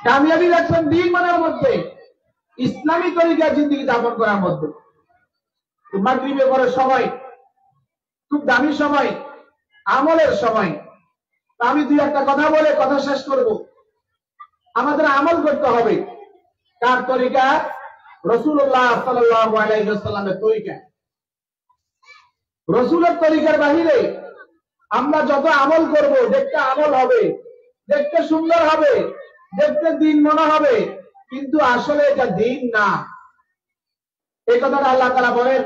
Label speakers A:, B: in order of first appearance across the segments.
A: কামিয়াবি রাখছেন দিন মানার মধ্যে, ইসলামী তরিকায় জিন্দেগি যাপন করার মধ্যে। মাগরিবের পরে সময় খুব দামি সময়, আমলের সময়। আমি দুই একটা কথা বলে কথা শেষ করব। আমাদের আমল করতে হবে কার তরিকা? রাসূলুল্লাহ সাল্লাল্লাহু আলাইহি ওয়াসাল্লামের তরিকা। রাসূলের তরিকার বাহিরে আমরা যত আমল করব, দেখতে আমল হবে, দেখতে সুন্দর হবে, দেখতে দিন মনে হবে, কিন্তু আসলে এটা দিন না। এই কথাটা আল্লাহ তাআলা বলেন,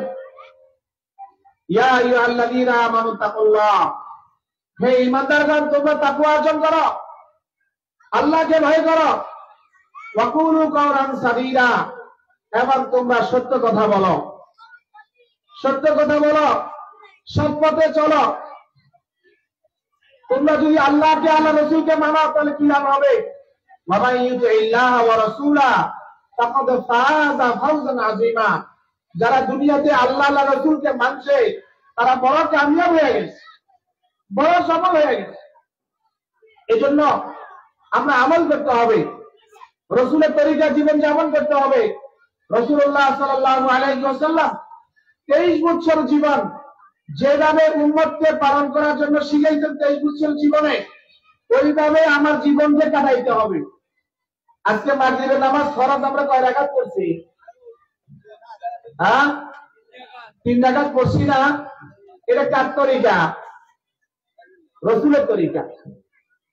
A: ইয়া আইয়ুহাল্লাযীনা আমানু তাকুল্লাহ, হে ঈমানদারগণ তোমরা তাকওয়া অর্জন করো, আল্লাহকে ভয় করো, ওয়াকুলু কাওলান সাদীদা, এবং তোমরা সত্য কথা বলো, সত্য কথা বলো, সৎ পথে চলো। তোমরা যদি আল্লাহকে আল্লাহ রাসূলকে মানো তাহলে কি লাভ হবে? ওয়া মান ইউতিল্লাহ ওয়া রাসূলা ফাকাদ ফাযা ফাওজান আযীমা। যারা দুনিয়াতে আল্লাহ আল্লাহ রাসূলকে মানছে তারা বড় কামিয়াব হয়ে গেছে, বড় সফল হয়ে গেছে। এজন্য আমরা আমল করতে হবে, রাসূলের তরিকা জীবন যাপন করতে হবে। রাসূলুল্লাহ সাল্লাল্লাহু আলাইহি ওয়াসাল্লাম 23 বছর জীবন যেভাবে উম্মতকে পালন করার জন্য শিখাইছেন 23 বছর জীবনে, ওইভাবে আমার জীবনকে কাটাইতে হবে। আজকে মাগরিবের নামাজ ফরজ আমরা কয় রাকাত পড়ছি? 3 রাকাত পড়ছি না? এটা কার তরিকা? রাসূলের তরিকা।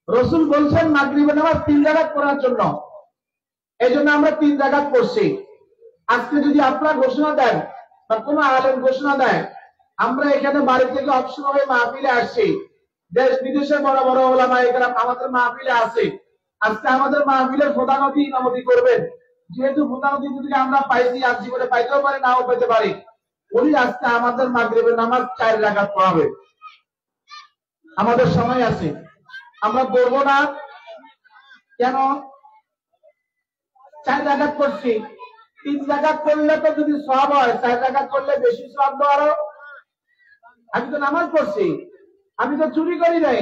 A: রাসূল বলছেন মাগরিবের নামাজ 3 রাকাত পড়ার জন্য, এইজন্য আমরা 3 রাকাত পড়ছি। আজকে যদি আপনারা ঘোষণা দেন বা কোনো আলেম ঘোষণা দেয়, আমরা এখানে বাড়ি থেকে অপশন হয়ে মাহফিলে আসছি, দেশ বিদেশের বড় বড় ওলামায়ে কেরাম আমাদের মাহফিলে আছে, আজকে আমাদের মাহফিলের প্রধানতি ইমামতি করবেন। যেহেতু প্রধানতি যদি আমরা পাইছি, আজ জীবনে পাইতেও পারি, নাও পেতে পারি, উনি আজকে আমাদের মাগরিবের নামাজ 4 রাকাত পড়াবে। আমাদের সময় আছে, আমরা পড়বো না কেন? 4 রাকাত পড়ছি, 3 রাকাত পড়লে তো যদি সওয়াব হয়, 4 রাকাত পড়লে বেশি সওয়াব তো আরো। আমি তো নামাজ পড়ছি, আমি তো চুরি করি নাই,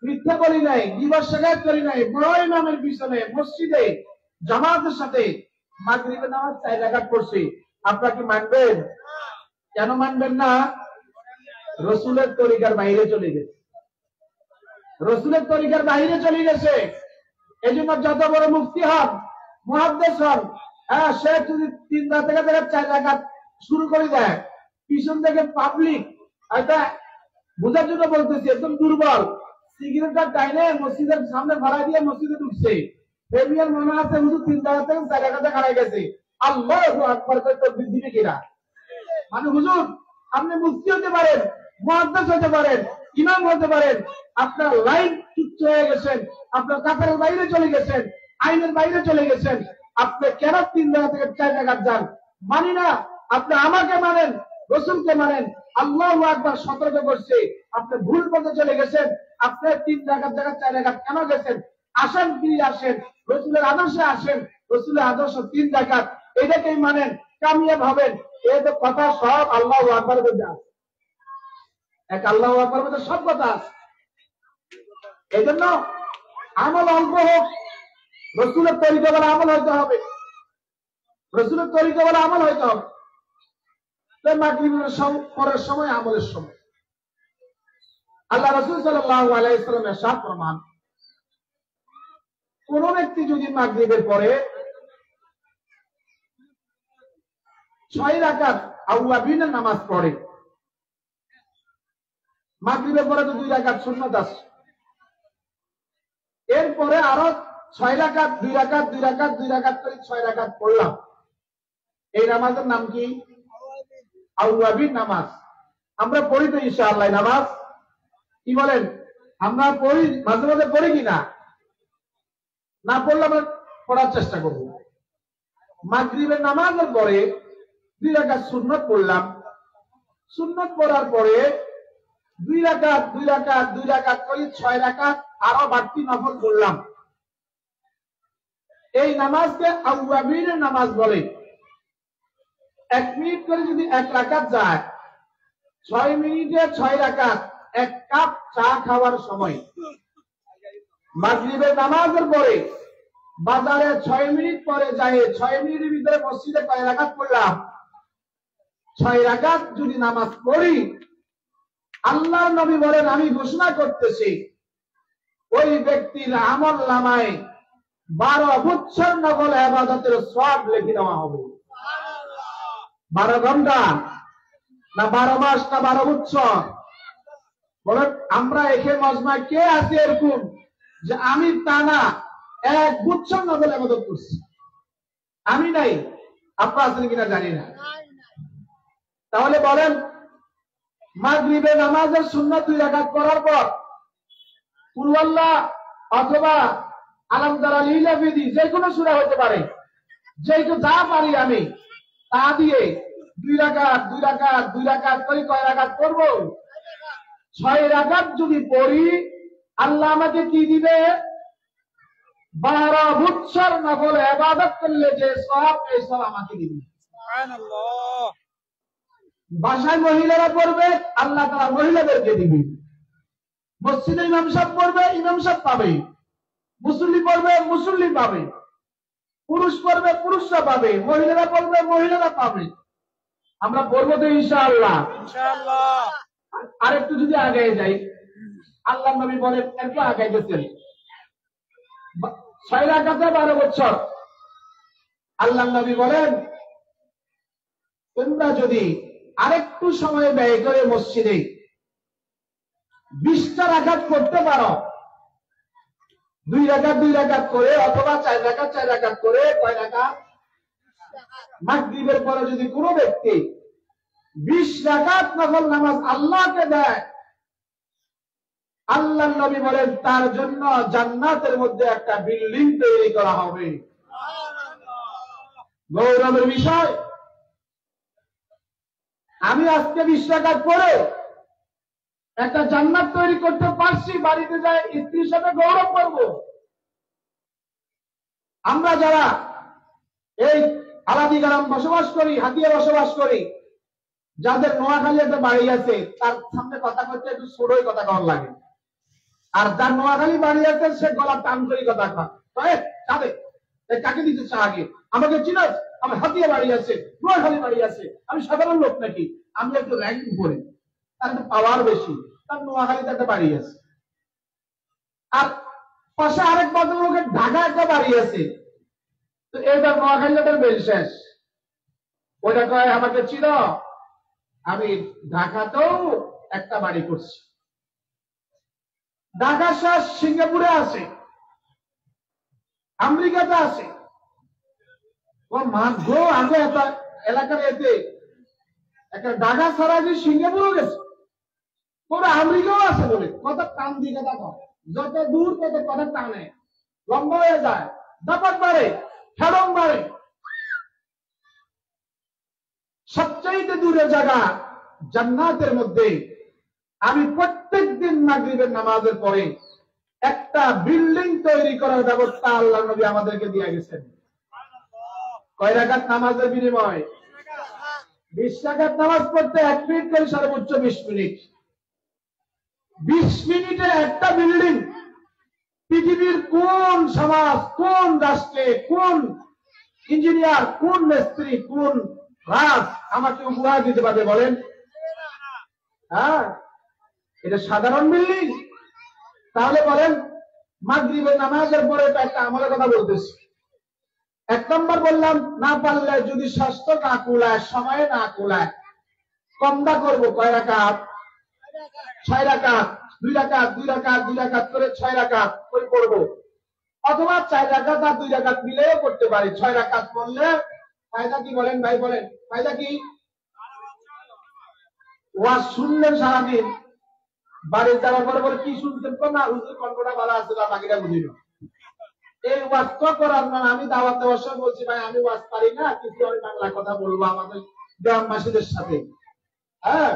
A: মিথ্যা বলি নাই, গীবত শিকায়ত করি নাই, বড় ইমামের পিছনে মসজিদে জামাতের সাথে মাগরিবের নামাজ 4 রাকাত পড়ছি। আপনারা কি মানবেন? কেন মানবেন না? রাসূলের তরিকার বাইরে চলে গেছে, রাসূলের তরিকার বাইরে চলে গেছে। এজন্য যত বড় মুফতি হন, মুহাদ্দিস হন, সে যদি 3 রাকাত থেকে 4 রাকাত শুরু করে দেয়, পিছন থেকে পাবলিক, এটা বোঝার জন্য বলতেছি, একদম দুর্বল, সিগারেটটা টাইনে মসজিদের সামনে ভাড়া দিয়ে মসজিদে ঢুকছে, ফেমিয়ার মনে আছে হুজুর 3 রাকাত থেকে 4 রাকাতে খাড়াই গেছে, আল্লাহু আকবার করে তো দিবে কিনা? মানে হুজুর আপনি মুফতি হতে পারেন, মুহাদ্দিস হতে পারেন, ইমাম হতে পারেন, আপনার লাইন তুচ্ছ হয়ে গেছেন, আপনার কাতারের বাইরে চলে গেছেন, আইনের বাইরে চলে গেছেন, আপনি কেন 3 রাকাত থেকে 4 রাকাত যান? মানি না। আপনি আমাকে মানেন, রাসূলকে মানেন, আল্লাহু আকবার সতর্ক করছে, আপনি ভুল পথে চলে গেছেন। আপনি 3 রাকাত জায়গা 4 রাকাত কেন গেছেন? আসেন, ফিরে আসেন, রাসূলের আদর্শে আসেন, রাসূলের আদর্শ 3 রাকাত, এটাকেই মানেন, কামিয়াব হবেন। এই তো কথা সব আল্লাহু আকবার বলে আছে, এক আল্লাহু আকবার বলে সব কথা আছে। এইজন্য আমল অল্প হোক, রাসূলের তরিকা বলে আমল হইতে হবে, রাসূলের তরিকা বলে আমল হইতে হবে। মাগরিবের পরের সময় আমলের সময়। আল্লাহ রাসূল সাল্লাল্লাহু আলাইহি ওয়াসাল্লাম ইরশাদ ফরমান, কোন ব্যক্তি যদি মাগরিবের পরে 6 রাকাত আউয়াবিনের নামাজ পড়ে, মাগরিবের পরে তো 2 রাকাত সুন্নাত আছে, এরপরে আরো 6 রাকাত 2 রাকাত 2 রাকাত 2 রাকাত করে 6 রাকাত পড়লাম, এই নামাজের নাম কি? আউয়াবিন নামাজ। আমরা পড়ি তো ইনশাআল্লাহ নামাজ, কি বলেন? আমরা পড়ি, মাঝে মাঝে পড়ি কিনা? না পড়লে আমরা পড়ার চেষ্টা করব। মাগরিবের নামাজের পরে 2 রাকাত সুন্নাত পড়লাম, সুন্নাত পড়ার পরে 2 রাকাত 2 রাকাত 2 রাকাত করে 6 রাকাত আরো বাড়তি নফল পড়লাম। এই নামাজকে আউয়াবিনের নামাজ বলে। 1 মিনিট করে যদি 1 রাকাত যায়, 6 মিনিটে 6 রাকাত, 1 কাপ চা খাওয়ার সময়। মাগরিবের নামাজের পরে বাজারে 6 মিনিট পরে যাই, 6 মিনিটের ভিতরে মসজিদে কয় রাকাত পড়লাম? 6 রাকাত যদি নামাজ পড়ি, আল্লাহর নবী বলেন আমি ঘোষণা করতেছি ওই ব্যক্তির আমল নামায় 12 বছর নফল ইবাদতের সওয়াব লিখে দেওয়া হবে। 12 ঘন্টা না 12 মাস না 12 বছর? বলেন আমরা এখানে মজমায় কে আছে এরকম যে আমি টানা 1 বছর নফল ইবাদত করছি? আমি নাই, আপনারা আছেন কিনা জানি না। তাহলে বলেন মাগরিবের নামাজের সুন্নাত 2 রাকাত পড়ার পর কুল আল্লাহ অথবা আলাম তারা লিলা বিদি যে কোনো সূরা হতে পারে, যেটা যা পারি আমি তা দিয়ে 2 রাকাত 2 রাকাত 2 রাকাত করে কয় রাকাত পড়ব? 6 রাকাত যদি পড়ি আল্লাহ আমাকে কি দিবে? 12 বছর নফল ইবাদত করলে যে সওয়াব, এই সওয়াব আমাকে দিবে। সুবহানাল্লাহ। বাসায় মহিলারা পড়বে, আল্লাহ তাআলা মহিলাদেরকে দিবে। মসজিদে ইমাম সাহেব পড়বে, ইমাম সাহেব পাবে। মুসল্লি পড়বে, মুসল্লি পাবে। পুরুষ পড়বে, পুরুষরা পাবে। মহিলারা পড়বে, মহিলারা পাবে। আমরা পড়বো তো ইনশাআল্লাহ। ইনশাআল্লাহ। আরেকটু যদি আগে যাই, আল্লাহ নবী বলেন একটু আগে গেছেন 6 রাকাতে 12 বছর। আল্লাহ নবী বলেন তোমরা যদি আরেকটু সময় ব্যয় করে মসজিদে 20টা রাকাত করতে পারো, 2 রাকাত 2 রাকাত করে অথবা 4 রাকাত 4 রাকাত করে, কয় রাকাত? মাগরিবের পরে যদি কোনো ব্যক্তি 20 রাকাত নফল নামাজ আল্লাহকে দেয়, আল্লাহর নবী বলেন তার জন্য জান্নাতের মধ্যে একটা বিল্ডিং তৈরি করা হবে। গৌরবের বিষয়, আমি আজকে 20 রাকাত পড়ে একটা জান্নাত তৈরি করতে পারছি, বাড়িতে যায় স্ত্রীর সাথে গৌরব করব। আমরা যারা এই আলাদি গ্রাম বসবাস করি, হাতিয়া বসবাস করি, যাদের নোয়াখালী একটা বাড়ি আছে, তার সামনে কথা করতে একটু ছোটই কথা কর লাগে। আর যার নোয়াখালী বাড়ি আছে সে গলা টান করে কথা কয়, কাকে দিতে চা আগে? আমাকে চিনাস? আমার হাতিয়া বাড়ি আছে, নোয়াখালী বাড়ি আছে, আমি সাধারণ লোক নাকি? আমি একটু র্যাঙ্ক করি, তার একটু পাওয়ার বেশি, তার নোয়াখালীতে একটা বাড়ি আছে। আর পাশে আরেক ভদ্রলোকের ঢাকা একটা বাড়ি আছে, তো এইবার নোয়াখালীটার বেল শেষ। ওইটা কয় আমাকে চিনো? আমি ঢাকাতেও একটা বাড়ি করছি। ঢাকা শেষ সিঙ্গাপুরে আছে, আমেরিকাতে আছে। ও মাগো, আগে একটা এলাকার এতে একটা ঢাকা ছাড়া যে সিঙ্গাপুরও গেছে, তোরা আমেরিকাও আছে বলে কত টান দিয়ে কথা কয়। যত দূর তত কথা টানে, লম্বা হয়ে যায়, দাপাত বাড়ে, খেলন বাড়ে। সবচাইতে দূরের জায়গা জান্নাতের মধ্যে আমি প্রত্যেক দিন মাগরিবের নামাজের পরে একটা বিল্ডিং তৈরি করার ব্যবস্থা আল্লাহ নবী আমাদেরকে দিয়ে গেছেন। কয় রাকাত নামাজের বিনিময়? 20 রাকাত নামাজ পড়তে 1 মিনিট করে সর্বোচ্চ 20 মিনিট। 20 মিনিটে একটা বিল্ডিং। পৃথিবীর কোন সমাজ, কোন রাষ্ট্রে, কোন ইঞ্জিনিয়ার, কোন মিস্ত্রি, কোন রাজ আমাকে উপহার দিতে পারবে বলেন? হ্যাঁ, এটা সাধারণ বিল্ডিং। তাহলে বলেন মাগরিবের নামাজের পরে একটা আমলের কথা বলতেছি। 1 নম্বর বললাম, না পারলে যদি স্বাস্থ্য না কুলায়, সময়ে না কুলায়, কমদা করবো কয় রাকাত? 6 রাকাত, 2 রাকাত 2 রাকাত 2 রাকাত করে 6 রাকাত করে পড়বো। অথবা 4 রাকাত আর 2 রাকাত মিলেও করতে পারি। 6 রাকাত পড়লে ফায়দা কি বলেন ভাই? বলেন ফায়দা কি? ওয়াজ শুনলেন সারাদিন, বাড়ি যাওয়ার পরে পরে কি শুনতেন? না হুজুর কণ্ঠটা ভালো আছে, বাকিটা বুঝিল। এই ওয়াজ তো করার না। আমি দাওয়াত দেওয়ার সময় বলছি ভাই আমি ওয়াজ পারি না, কিন্তু আমি বাংলা কথা বলবো আমাদের গ্রামবাসীদের সাথে। হ্যাঁ,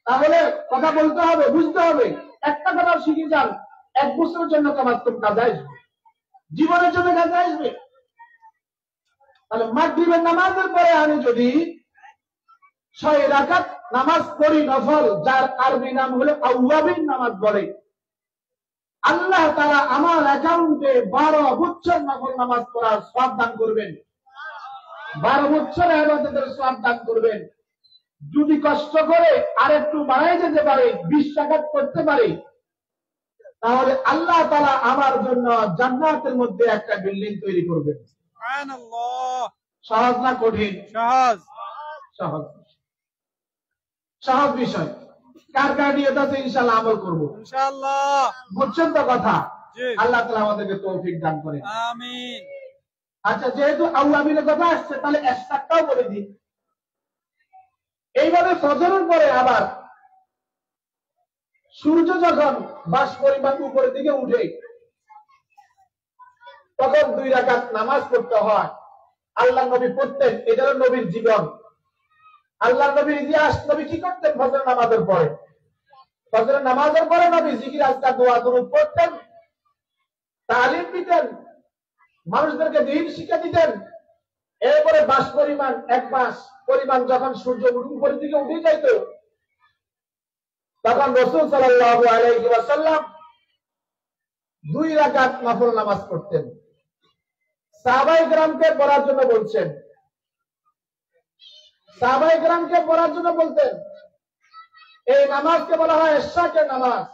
A: তাহলে কথা বলতে হবে, বুঝতে হবে। একটা কথা শিখে যান, 1 বছরের জন্য কামাত্তম কাজে আসবে, জীবনের জন্য কাজে আসবে। তাহলে মাগরিবের নামাজের পরে আমি যদি 6 রাকাত নামাজ পড়ি নফল, যার আরবি নাম হলো আওয়াবিন নামাজ বলে, আল্লাহ তাআলা আমার অ্যাকাউন্টে 12 বছর নফল নামাজ পড়ার সওয়াব দান করবেন, 12 বছর ইবাদতের সওয়াব দান করবেন। যদি কষ্ট করে আর একটু বাড়াই যেতে পারে, 20 রাকাত করতে পারে, তাহলে আল্লাহ তাআলা আমার জন্য জান্নাতের মধ্যে একটা বিল্ডিং তৈরি করবেন।
B: সুবহানাল্লাহ।
A: সহজ না কঠিন?
B: সহজ।
A: সহজ, সহজ বিষয়। কার কার নিয়ত আছে ইনশাআল্লাহ আমল করব
B: ইনশাআল্লাহ।
A: বুঝছেন তো কথা?
B: জি।
A: আল্লাহ তাআলা আমাদেরকে তৌফিক দান করেন।
B: আমিন।
A: আচ্ছা, যেহেতু আউয়াবিনের কথা আসছে, তাহলে একটাও বলে দিই। এইভাবে ফজরের পরে আবার সূর্য যখন বাস পরিমাণ উপরের দিকে উঠে, তখন 2 রাকাত নামাজ পড়তে হয়। আল্লাহ নবী পড়তেন, এটা হলো নবীর জীবন। আল্লাহ নবীর ইতিহাস। নবী কি করতেন? ফজর নামাজের পরে, ফজরের নামাজের পরে নবী জিকির আজকার দোয়া দুরূদ পড়তেন, তালিম দিতেন, মানুষদেরকে দ্বীন শিক্ষা দিতেন। এরপরে বাস পরিমাণ 1 মাস পরিমাণ যখন সূর্য উপরের দিকে উঠে যাইত, তখন রাসূল সাল্লাল্লাহু আলাইহি ওয়াসাল্লাম 2 রাকাত নফল নামাজ পড়তেন। সাহাবায়ে কেরামকে পড়ার জন্য বলছেন, সাহাবায়ে কেরামকে পড়ার জন্য বলতেন। এই নামাজকে বলা হয় ইশরাকের নামাজ।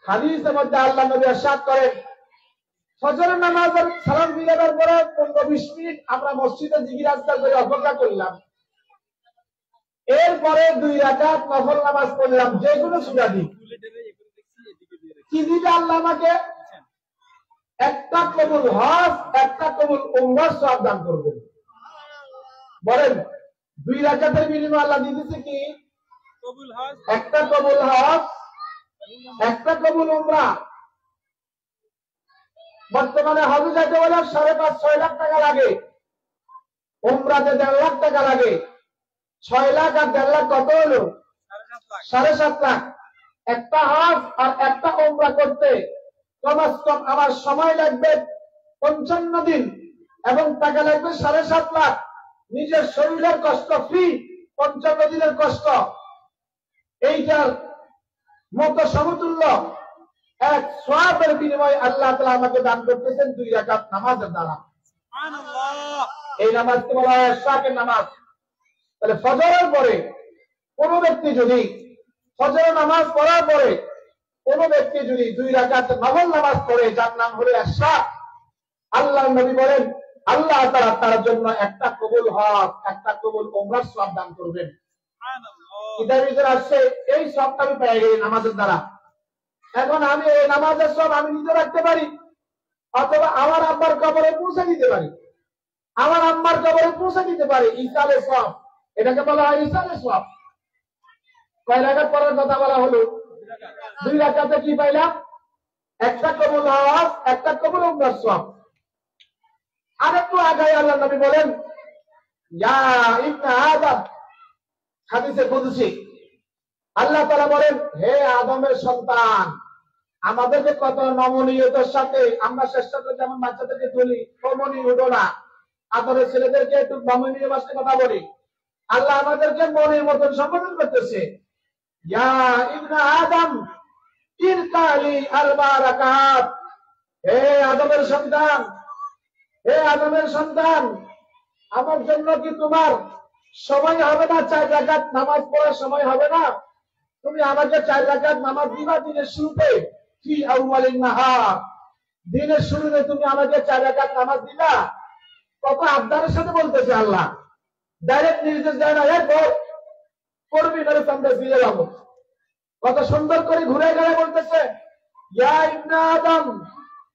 A: হাদিসের মধ্যে আল্লাহ নবী ইরশাদ করেন, ফজরের নামাজের সালাম ফিরাবার পরে 15-20 মিনিট আমরা মসজিদে জিকির আজকার করে অপেক্ষা করলাম। এরপরে 2 রাকাত নফল নামাজ পড়লাম, যে কোনো সূরা দিয়ে। কি দিবে আল্লাহ আমাকে? একটা কবুল হজ, একটা কবুল উমরার সওয়াব দান করবেন। বলেন, 2 রাকাতের বিনিময়ে আল্লাহ দিতেছে কি?
B: কবুল হজ,
A: একটা কবুল হজ, একটা কবুল উমরা। বর্তমানে হজে যেতে হলে 5.5-6 লাখ টাকা লাগে, উমরাতে 1.5 লাখ টাকা লাগে। 6 লাখ আর 1.5 লাখ কত হলো? 7.5 লাখ। একটা হজ আর একটা উমরা করতে কমাস কম আমার সময় লাগবে 55 দিন এবং টাকা লাগবে 7.5 লাখ। নিজের শরীরের কষ্ট ফ্রি, 55 দিনের কষ্ট। এইটার মতো সমতুল্য এক সওয়াবের বিনিময়ে আল্লাহ তাআলা আমাকে দান করতেছেন 2 রাকাত নামাজের দ্বারা।
B: সুবহানাল্লাহ।
A: এই নামাজকে বলা হয় ইশরাকের নামাজ। তাহলে ফজরের পরে কোন ব্যক্তি যদি, ফজরের নামাজ পড়ার পরে কোন ব্যক্তি যদি 2 রাকাত নফল নামাজ পড়ে, যার নাম হলো ইশরাক, আল্লাহর নবী বলেন আল্লাহ তাআলা তার জন্য একটা কবুল হজ, একটা কবুল উমরার সওয়াব দান করবেন।
B: সুবহানাল্লাহ।
A: কিতাবের ভিতরে আসছে এই সওয়াবটা আমি পেয়ে গেছি নামাজের দ্বারা। এখন আমি এই নামাজের সওয়াব আমি নিজে রাখতে পারি, অথবা আমার আব্বার কবরে পৌঁছে দিতে পারি। আমার আম্মার কবরে পৌঁছে দিতে পারি। ইসালে সওয়াব, এটাকে বলা হয় ইসালে সওয়াব। কয় রাকাত পড়ার কথা বলা হলো? 2 রাকাতে কি পাইলাম? একটা কবুল হজ, একটা কবুল উমরার সওয়াব। আরেকটু আগায় আল্লাহ নবী বলেন, ইয়া ইবনে আদম, হাদিসে কুদসি, আল্লাহ তাআলা বলেন, হে আদমের সন্তান, আমাদেরকে কত নমনীয়তার সাথে আমরা চেষ্টা করি, যেমন বাচ্চাদেরকে তুলি, কমনি উঠো না, আদরের ছেলেদেরকে একটু নমনীয় ভাষায় কথা বলি। আল্লাহ আমাদেরকে মনের মতন সম্বোধন করতেছে, ইয়া ইবনে আদম ইরকালি আল বারাকাত, হে আদমের সন্তান, হে আদমের সন্তান, আমার জন্য কি তোমার সময় হবে না? 4 রাকাত নামাজ পড়ার সময় হবে না? তুমি আমাকে 4 রাকাত নামাজ দিবা দিনের শুরুতে, ফি আউয়ালিন নাহার, দিনের শুরুতে তুমি আমাকে 4 রাকাত নামাজ দিবা। কত আবদারের সাথে বলতেছে আল্লাহ, ডাইরেক্ট নির্দেশ দেয় না, এরপর করবি না, আমরা দিয়ে যাবো। কত সুন্দর করে ঘুরে গেলে বলতেছে, ইয়া ইবনে আদম,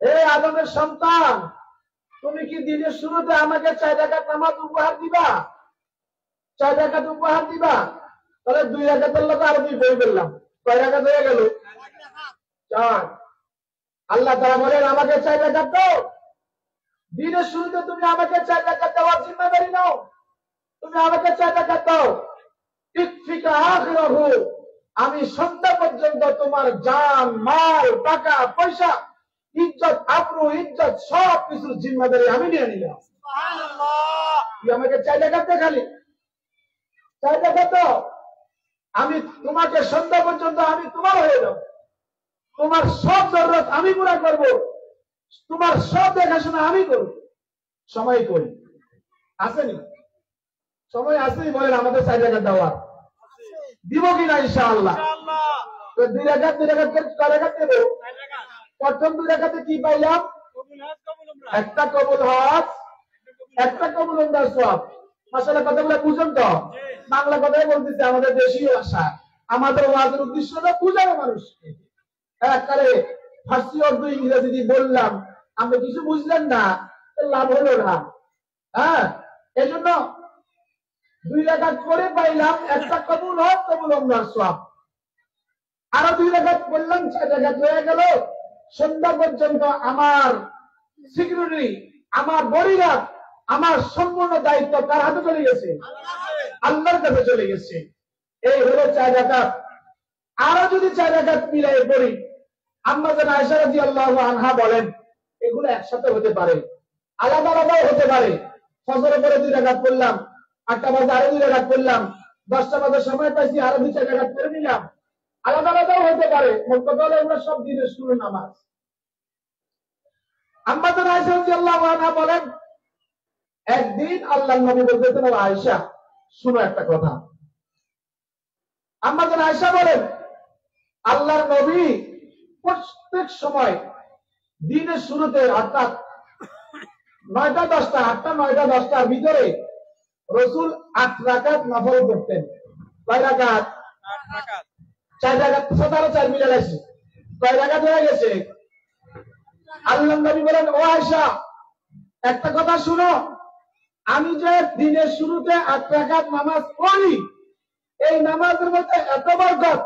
A: হে আদমের সন্তান, তুমি কি দিনের শুরুতে আমাকে 4 রাকাত নামাজ উপহার দিবা? 4 রাকাত উপহার দিবা? তাহলে 2 রাকাতের লোক আরো 2 বই বললাম, কয় রাকাত হয়ে গেল? 4। আল্লাহ তাআলা বলেন, আমাকে 4 রাকাত দাও। দিনের শুরুতে তুমি আমাকে 4 রাকাত দেওয়ার জিম্মাদারি নাও, তুমি আমাকে 4 রাকাত দাও। ইকফিকা আখিরাহু, আমি সন্ধ্যা পর্যন্ত তোমার জান, মাল, টাকা, পয়সা, ইজ্জত, আবরু, ইজ্জত সব কিছুর জিম্মাদারি আমি নিয়ে নিলাম।
B: সুবহানাল্লাহ।
A: তুই আমাকে 4 রাকাত দে, খালি 4 রাকাত দাও, আমি তোমাকে সন্ধ্যা পর্যন্ত আমি তোমার হয়ে যাব। তোমার সব জরুরত আমি পুরা করব, তোমার সব দেখাশোনা আমি করব। সময় করি আসেনি? সময় আসেনি? বলেন আমাদের 4 রাকাত দেওয়া দিব কিনা ইনশাআল্লাহ?
B: ইনশাআল্লাহ।
A: তো 2 রাকাত কয় রাকাত দেব?
B: 4 রাকাত।
A: প্রথম 2 রাকাতে কি পাইলাম?
B: কবুল হজ, কবুল উমরা।
A: একটা কবুল হজ, একটা কবুল উমরার সওয়াব। মাশাআল্লাহ, কথাগুলো বুঝুন তো? বাংলা কথাই বলতেছে, আমাদের দেশীয় ভাষা। আমাদের ওয়াজের উদ্দেশ্য হলো বুঝানো মানুষকে। একবারে ফার্সি উর্দু ইংরেজি দিয়ে বললাম, আপনি কিছু বুঝলেন না, লাভ হলো না। হ্যাঁ, এই জন্য 2 রাকাত করে পাইলাম একটা কবুল হজ, কবুল উমরার সওয়াব। আরো 2 রাকাত করলাম, 4 রাকাত হয়ে গেল। সন্ধ্যা পর্যন্ত আমার সিকিউরিটি, আমার বডিগার্ড, আমার সম্পূর্ণ দায়িত্ব কার হাতে চলে গেছে? আল্লাহর কাছে চলে গেছে। এই হলো 4 রাকাত। আরো যদি 4 রাকাত মিলাই পড়ি, আম্মা জান আয়েশা রাদিয়াল্লাহু আনহা বলেন, এগুলো একসাথে হতে পারে, আলাদা আলাদাও হতে পারে। ফজরের পরে 2 রাকাত পড়লাম, 8টা বাজে আরো 2 রাকাত পড়লাম, 10টা বাজে সময় পাইছি আরো 2-4 রাকাত পড়ে নিলাম। আলাদা আলাদাও হতে পারে। মোট কথা হলো এগুলো সব দিনের শুরু নামাজ। আম্মা জান আয়েশা রাদিয়াল্লাহু আনহা বলেন, একদিন আল্লাহর নবী বলতেছেন, ও আয়েশা শুনো একটা কথা। আম্মা জান আয়েশা বলেন, আল্লাহর নবী প্রত্যেক সময় দিনের শুরুতে, অর্থাৎ 9টা 10টা, 8টা 9টা 10টার ভিতরে রাসূল 8 রাকাত নফল পড়তেন। কয় রাকাত?
B: 8 রাকাত।
A: 4 রাকাত, 4 মিলে গেছে। কয় রাকাত হয়ে গেছে? আল্লাহর নবী বলেন, ও আয়েশা একটা কথা শুনো, আমি যে দিনের শুরুতে 8 রাকাত নামাজ পড়ি, এই নামাজের মধ্যে এত বরকত,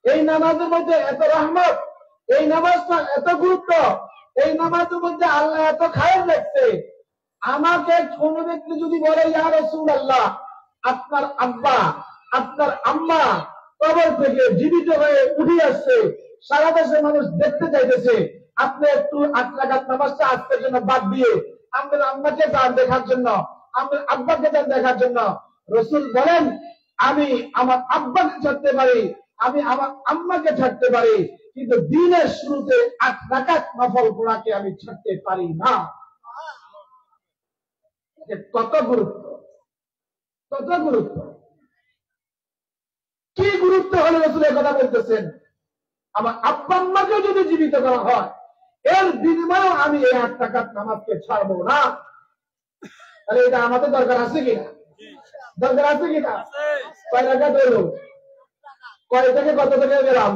A: এই নামাজের মধ্যে এত রহমত, এই নামাজটা এত গুরুত্ব, এই নামাজের মধ্যে আল্লাহ এত খায়ের রাখছে। আমাকে কোন ব্যক্তি যদি বলে, ইয়া রাসূলুল্লাহ, আপনার আব্বা, আপনার আম্মা কবর থেকে জীবিত হয়ে উঠে আসছে, সারা দেশের মানুষ দেখতে চাইতেছে, আপনি একটু 8 রাকাত নামাজটা আজকের জন্য বাদ দিয়ে আপনার আম্মাকে যান দেখার জন্য, আপনার আব্বাকে যান দেখার জন্য। রাসূল বলেন, আমি আমার আব্বাকে ছাড়তে পারি, আমি আমার আম্মাকে ছাড়তে পারি, কিন্তু দিনের শুরুতে 8 রাকাত নফল পড়াকে আমি ছাড়তে পারি না। কত গুরুত্ব, কত গুরুত্ব, কি গুরুত্ব হলে রাসূল এই কথা বলতেছেন, আমার আব্বা আম্মাকে যদি জীবিত করা হয়, এর বিনিময়ে আমি এই 8 রাকাত নামাজকে ছাড়বো না। তাহলে এটা আমাদের দরকার আছে কিনা? দরকার আছে কিনা? কয় রাকাত হলো? কয় থেকে কত থেকে গেলাম?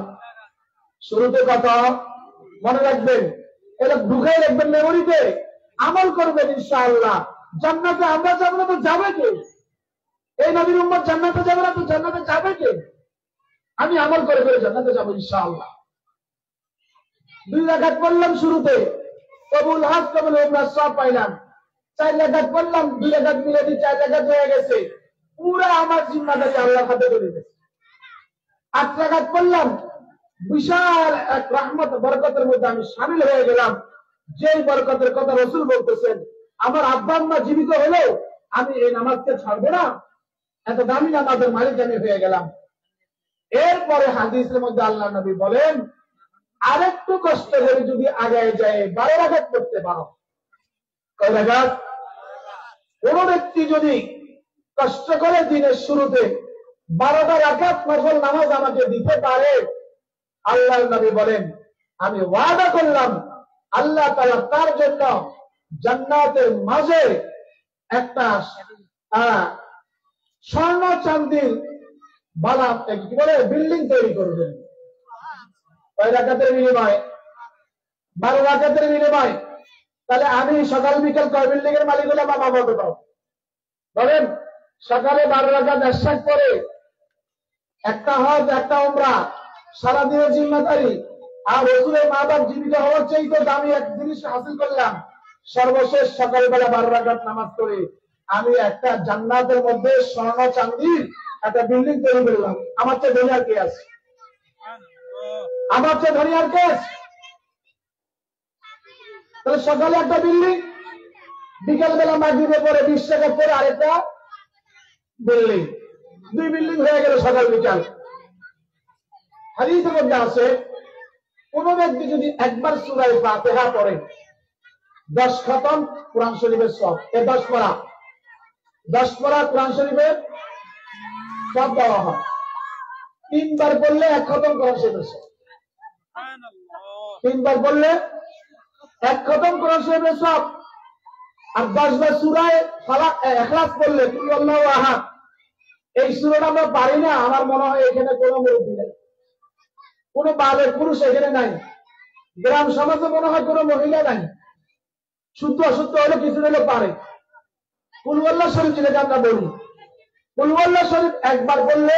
A: শুরুতে কত মনে রাখবেন, এটা ঢুকাই রাখবেন মেমোরিতে, আমল করবেন ইনশাআল্লাহ। জান্নাতে আমরা যাবো না তো যাবে কে? এই নবীর উম্মত জান্নাতে যাবে না তো জান্নাতে যাবে কে? আমি আমল করে করে জান্নাতে যাবো ইনশাআল্লাহ। 2 রাকাত পড়লাম শুরুতে, কবুল হজ কবুল উমরাহ সব পাইলাম। 4 রাকাত পড়লাম, 2 রাকাত মিলে 4 রাকাত হয়ে গেছে। পুরা আমার জিম্মাদারি আল্লাহর হাতে চলে গেছে। 8 রাকাত পড়লাম, বিশাল এক রহমত বরকতের মধ্যে আমি শামিল হয়ে গেলাম। যেই বরকতের কথা রাসূল বলতেছেন, আমার আব্বা আম্মা জীবিত হলেও আমি এই নামাজকে ছাড়বো না, এত দামি নামাজের মালিক আমি হয়ে গেলাম। এরপরে হাদিসের মধ্যে আল্লাহ নবী বলেন, আরেকটু কষ্ট করে যদি আগায় যায় 12 রাকাত পড়তে পারো। কয় রাকাত? কোন ব্যক্তি যদি কষ্ট করে দিনের শুরুতে 12টা রাকাত নফল নামাজ আমাকে দিতে পারে, আল্লাহর নবী বলেন, আমি ওয়াদা করলাম আল্লাহ তাআলা তার জন্য জান্নাতের মাঝে একটা স্বর্ণ চাঁদির বালা, কি বলে, বিল্ডিং তৈরি করবেন। কয় রাকাতের বিনিময়ে? 12 রাকাতের বিনিময়ে। তাহলে আমি সকাল বিকাল কয় বিল্ডিং এর মালিক হলাম? আমার মতো পাও বলেন। সকালে 12 রাকাত ইশরাক করে, একটা হজ একটা উমরা, সারাদিনের জিম্মাদারি, আর রাসূলের মা বাপ জীবিত হওয়ার চাইতে দামি এক জিনিস হাসিল করলাম। সর্বশেষ সকালবেলা 12 রাকাত নামাজ করে আমি একটা জান্নাতের মধ্যে স্বর্ণ চাঁদির একটা বিল্ডিং তৈরি করলাম। আমার চেয়ে ধনী আর কে আছে? আমার চেয়ে ধনী আর কে আছে? তাহলে সকালে একটা বিল্ডিং, বিকালবেলা মাগরিবের পরে 20 টাকা পরে আরেকটা বিল্ডিং, 2 বিল্ডিং হয়ে গেল সকাল বিকাল। হাদিসের মধ্যে আছে, কোন ব্যক্তি যদি একবার সূরা ফাতিহা পড়ে 10 খতম কোরআন শরীফের সব, এ 10 পড়া কোরআন শরীফের সব দেওয়া হয়। 3 বার পড়লে 1 খতম কোরআন শরীফের সব। 3 বার পড়লে 1 খতম কোরআন শরীফের সব। আর 10 বার সূরা ইখলাস পড়লে কুল আল্লাহু আহাদ, এই সূরাটা আমরা পারি না। আমার মনে হয় এখানে কোনো মুরব্বি নেই, কোনো বালের পুরুষ এখানে নাই, গ্রাম সমাজে মনে হয় কোনো মহিলা নাই, শুদ্ধ অশুদ্ধ হলে কিছু হলে পারে। কুল আল্লাহ শরীফ যেটাকে আমরা বলি, কুল আল্লাহ শরীফ একবার বললে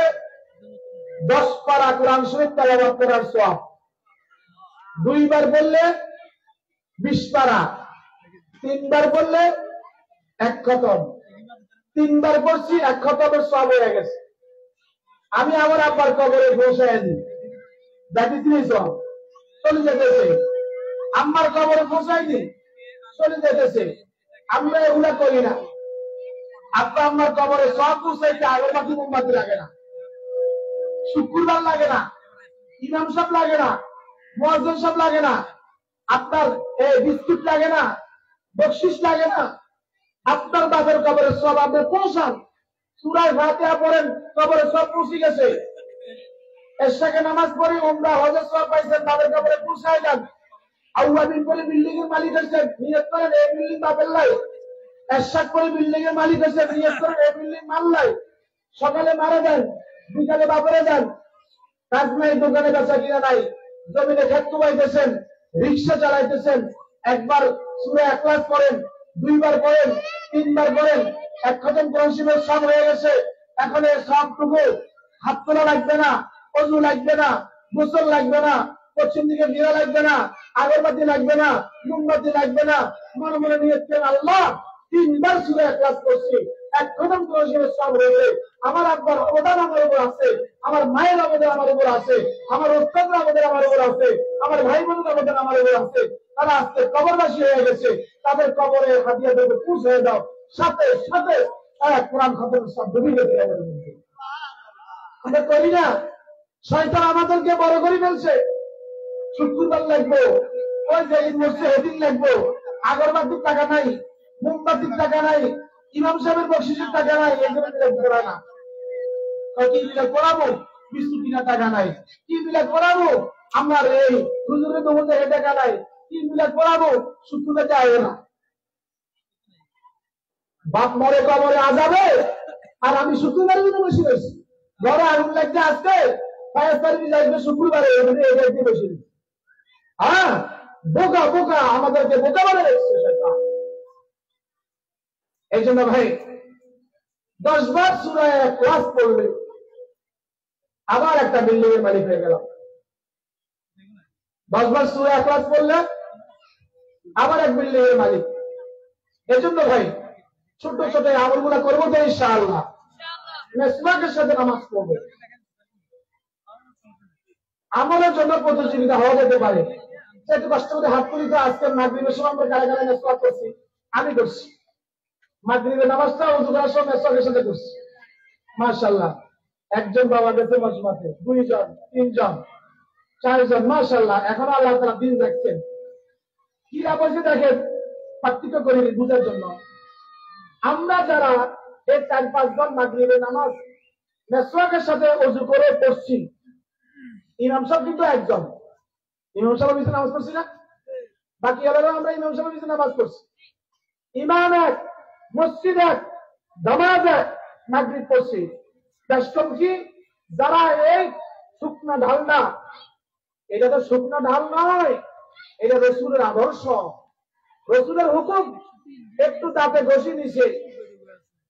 A: 10 পারা কোরআন শরীফ তেলাওয়াত করার সওয়াব, 2 বার বললে 20 পারা, 3 বার বললে 1 খতম। 3 বার পড়ছি 1 খতমের সওয়াব হয়ে গেছে। আমি আমার আব্বার কবরে পৌঁছায় দিই, দেখি চলে যেতেছে, আম্মার কবরে পৌঁছাই দিই, চলে যেতেছে। আমরা এগুলা করি না। আব্বা আম্মার কবরে সব পৌঁছাইতে আগরবাতি মোমবাতি লাগে না, শুক্রবার লাগে না, ইমাম সাহেব লাগে না, মুয়াজ্জিন সাহেব লাগে না, আপনার বিস্কুট লাগে না, বকশিশ লাগে না। আপনার বাবার কবরে সব আপনি পৌঁছান, সূরা ফাতিহা পড়েন, কবরে সব পৌঁছে গেছে। এশাকে নামাজ পড়ি, উমরা হজের সব পাইছেন, বাবার কবরে পৌঁছায় যান। আউয়াবিন করে বিল্ডিং এর মালিক হয়েছেন, নিয়ত করেন এই বিল্ডিং বাপের লাই। এশাক করে বিল্ডিং এর মালিক হয়েছেন, নিয়ত করেন এই বিল্ডিং মাল্লাই। সকালে মারা দেন, বিকালে বাপরে দেন, কাজ নাই, দোকানে বেচা কিনা নাই, জমিনে ক্ষেত কুবাইতেছেন, রিক্সা চালাইতেছেন। একবার সূরা ইখলাস পড়েন, 2 বার পড়েন, 3 বার পড়েন, 1 খতম কোরআন শরীফের সব হয়ে গেছে। এখন এই সবটুকু হাত তোলা লাগবে না, ওযু লাগবে না, গোসল লাগবে না, পশ্চিম দিকে ফিরা লাগবে না, আগরবাতি লাগবে না, মোমবাতি লাগবে না। মনে মনে নিয়ত করেন, আল্লাহ 3 বার সূরা ইখলাস পড়ছি, 1 খতম কোরআন শরীফের সব হয়েছে। আমার আব্বার অবদান আমার উপর আছে, আমার মায়ের অবদান আমার উপর আছে, আমার ওস্তাদের অবদান আমার উপর আছে, আমার ভাই বোনের অবদান আমার উপর আছে। তারা আজকে কবরবাসী হয়ে গেছে, তাদের কবরে হাদিয়া দেবে, পুষ হয়ে দাও, সাথে সাথে কোরআন খতমের সব ডুবে গেছে। আমরা করি না। শয়তান আমাদেরকে বড় করে ফেলছে। শুক্রবার লাগবো, ওই যে ঈদ মসজিদ হেদিন লাগবো, আগরবাতির টাকা নাই, মোমবাতির টাকা নাই, ইমাম সাহেবের বকশিসের টাকা নাই, এগুলো মিলাদ করা না। কি মিলাদ করাবো? বিস্কুট কিনা টাকা নাই। কি মিলাদ করাবো? আমার এই হুজুরের দোকানে টাকা নাই। কি মিলাদ করাবো? শুক্রবার যায় না। বাপ মরে কবরে আজাবে, আর আমি শুক্রবারের জন্য বসে রয়েছি। ঘরে আগুন লাগছে, আজকে ফায়ার সার্ভিস আসবে শুক্রবারে, এটাই বসে রয়েছি। হ্যাঁ, বোকা বোকা, আমাদেরকে বোকা বলে রেখেছে শয়তান। এই জন্য ভাই 10 বার সূরা ইখলাস পড়লে আবার একটা বিল্ডিং এর মালিক হয়ে গেলাম। 10 বার সূরা ইখলাস পড়লে আবার এক বিল্ডিং এর মালিক। এই জন্য ভাই ছোট ছোট আমলগুলো করবো তো ইনশাআল্লাহ। মেসওয়াকের সাথে নামাজ পড়বো, আমলের জন্য প্রতিযোগিতা হওয়া যেতে পারে। একটু কষ্ট করে হাত তুলি তো। আজকে মাগরিবের সময় আমরা কারা কারা মেসওয়াক করছি? আমি করছি। মাগরিবের নামাজটা ওযু করার সময় মেসওয়াকের সাথে করছি। মাশাআল্লাহ, একজন বাবা গেছে মজমাতে, 2 জন, 3 জন, 4 জন, মাশাআল্লাহ। এখন আল্লাহ তাআলা দিন রাখছেন। কি বলছে দেখেন, পার্থক্য করে বুঝার জন্য। আমরা যারা এই 4-5 জন মাগরিবের নামাজ মেসওয়াকের সাথে ওযু করে পড়ছি, ইমাম সাহেব কিন্তু একজন। ইমাম সাহেব পিছনে নামাজ পড়ছি না? বাকি আলাদা আমরা ইমাম সাহেব পিছনে নামাজ পড়ছি। ইমাম এক, মসজিদ এক, জামাত এক, মাগরিব পড়ছি। দশম কি? যারা এই শুকনা ঢাল না, এটা তো শুকনা ঢাল নয়, এটা রাসূলের আদর্শ, রাসূলের হুকুম। একটু দাঁতে ঘষি নিছে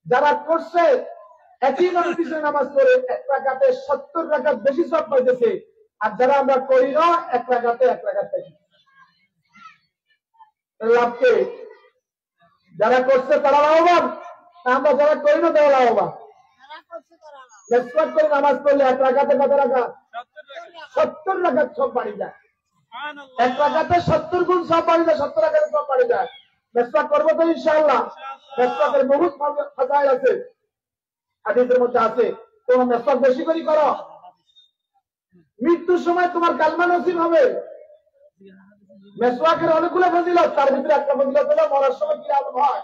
A: যারা করছে, একই ইমামের পিছনে নামাজ পড়ে 1 রাকাতে 70 রাকাত বেশি সওয়াব পাইতেছে। আর যারা আমরা করি না, 1 রাকাতে 1 রাকাত পাই। লাভকে যারা করছে তারা লাভবান, আমরা যারা করি না তারা লাভবান। মেসওয়াক করে নামাজ পড়লে 1 রাকাতে কত রাকাত? 70 রাকাত সব বাড়ি যায়। 1 রাকাতে 70 গুণ সব বাড়ি যায়, 70 রাকাতে সব বাড়ি যায়। মেসওয়াক করবো তো ইনশাআল্লাহ। মেসওয়াকের বহুত ফাজাইল আছে, হাদিসের মধ্যে আছে। তোমরা মেসওয়াক বেশি করে করো, মৃত্যুর সময় তোমার কালমা নসিব হবে। মেসওয়াকের অনেকগুলো ফজিলত, তার ভিতরে একটা ফজিলত হলো মরার সময় কি আলম হয়,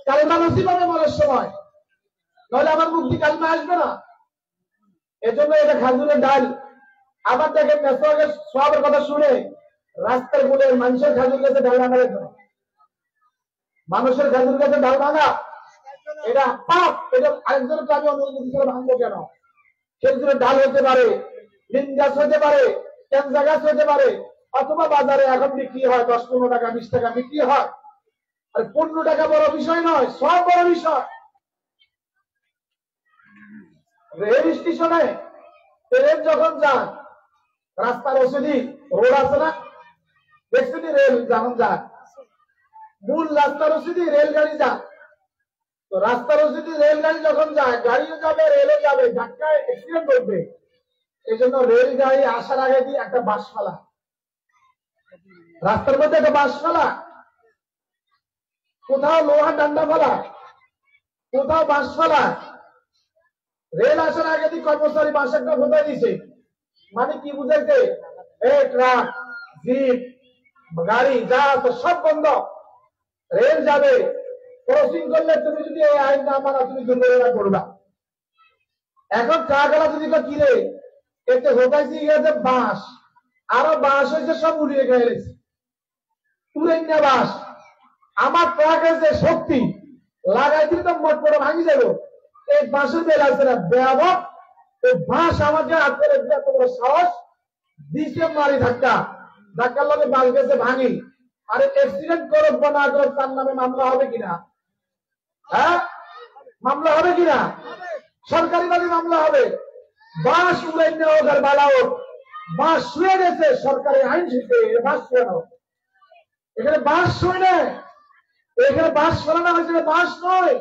A: কালিমা নসিব হবে মরার সময়, তাহলে আমার মুখ দিয়ে কালিমা আসবে না। এজন্য এটা খাজুরের ডাল। আবার দেখেন মেসওয়াকের সওয়াবের কথা শুনে রাস্তার কোলে মানুষের খাজুর গাছে ডাল ভাঙা যেত না। মানুষের খাজুর গাছে ডাল ভাঙা এটা পাপ। এটা আরেকজনকে আমি অনুমতি করে ভাঙবো কেন? খেজুরের ডাল হতে পারে, নিম গাছ হতে পারে, ক্যান্সা গাছ হতে পারে, অথবা বাজারে এখন বিক্রি হয় 10-15 টাকা 20 টাকা বিক্রি হয়। আর 15 টাকা বড় বিষয় নয়, সব বড় বিষয়। রেল স্টেশনে ট্রেন যখন যান, রাস্তার ওসিডি রোড আছে না, দেখছেন রেল যখন যান, মূল রাস্তার ওসিডি রেলগাড়ি যান। তো রাস্তার ওসিডি রেলগাড়ি যখন যায়, গাড়িও যাবে রেলও যাবে, ধাক্কায় অ্যাক্সিডেন্ট করবে। এই জন্য রেলগাড়ি আসার আগে দিয়ে একটা বাঁশ ফেলা, রাস্তার মধ্যে একটা বাঁশ ফেলা, কোথাও লোহা ডান্ডা ফেলা, কোথাও বাঁশ ফেলা। রেল আসার আগে দিয়ে কর্মচারী বাঁশ একটা ফোটাই দিছে, মানে কি বুঝাইছে? এই ট্রাক, জিপ, গাড়ি যা আছে সব বন্ধ, রেল যাবে। ক্রসিং করলে তুমি যদি এই আইন না মানা, তুমি দুর্ঘটনা করবা। এখন ট্রাকওয়ালা যদি কিরে এতে হোকাইছি গেছে বাঁশ, আরো বাঁশ হয়েছে সব উড়িয়ে গেছে, তুলে নিয়ে বাঁশ। আমার ট্রাকের যে শক্তি লাগাই দিলে তো মোট করে ভাঙি যাবো। এই বাঁশের বেল আছে না ব্যাপক, এই বাঁশ আমাকে হাত করে দিয়ে তোমার সাহস দিছে মারি ধাক্কা, ধাক্কার লগে বাঁশ গেছে ভাঙি। আরে অ্যাক্সিডেন্ট করব না করে তার নামে মামলা হবে কিনা? হ্যাঁ, মামলা হবে কিনা? সরকারি ভাবে মামলা হবে। বাঁশ উড়াই নেওয়া হোক আর বালা হোক, বাঁশ শুয়ে গেছে, সরকারি আইন শিখে বাঁশ শুয়ানো। এখানে বাঁশ শুয়ে নেয়, এখানে বাঁশ ফেলানো হয়েছে, বাঁশ নয়,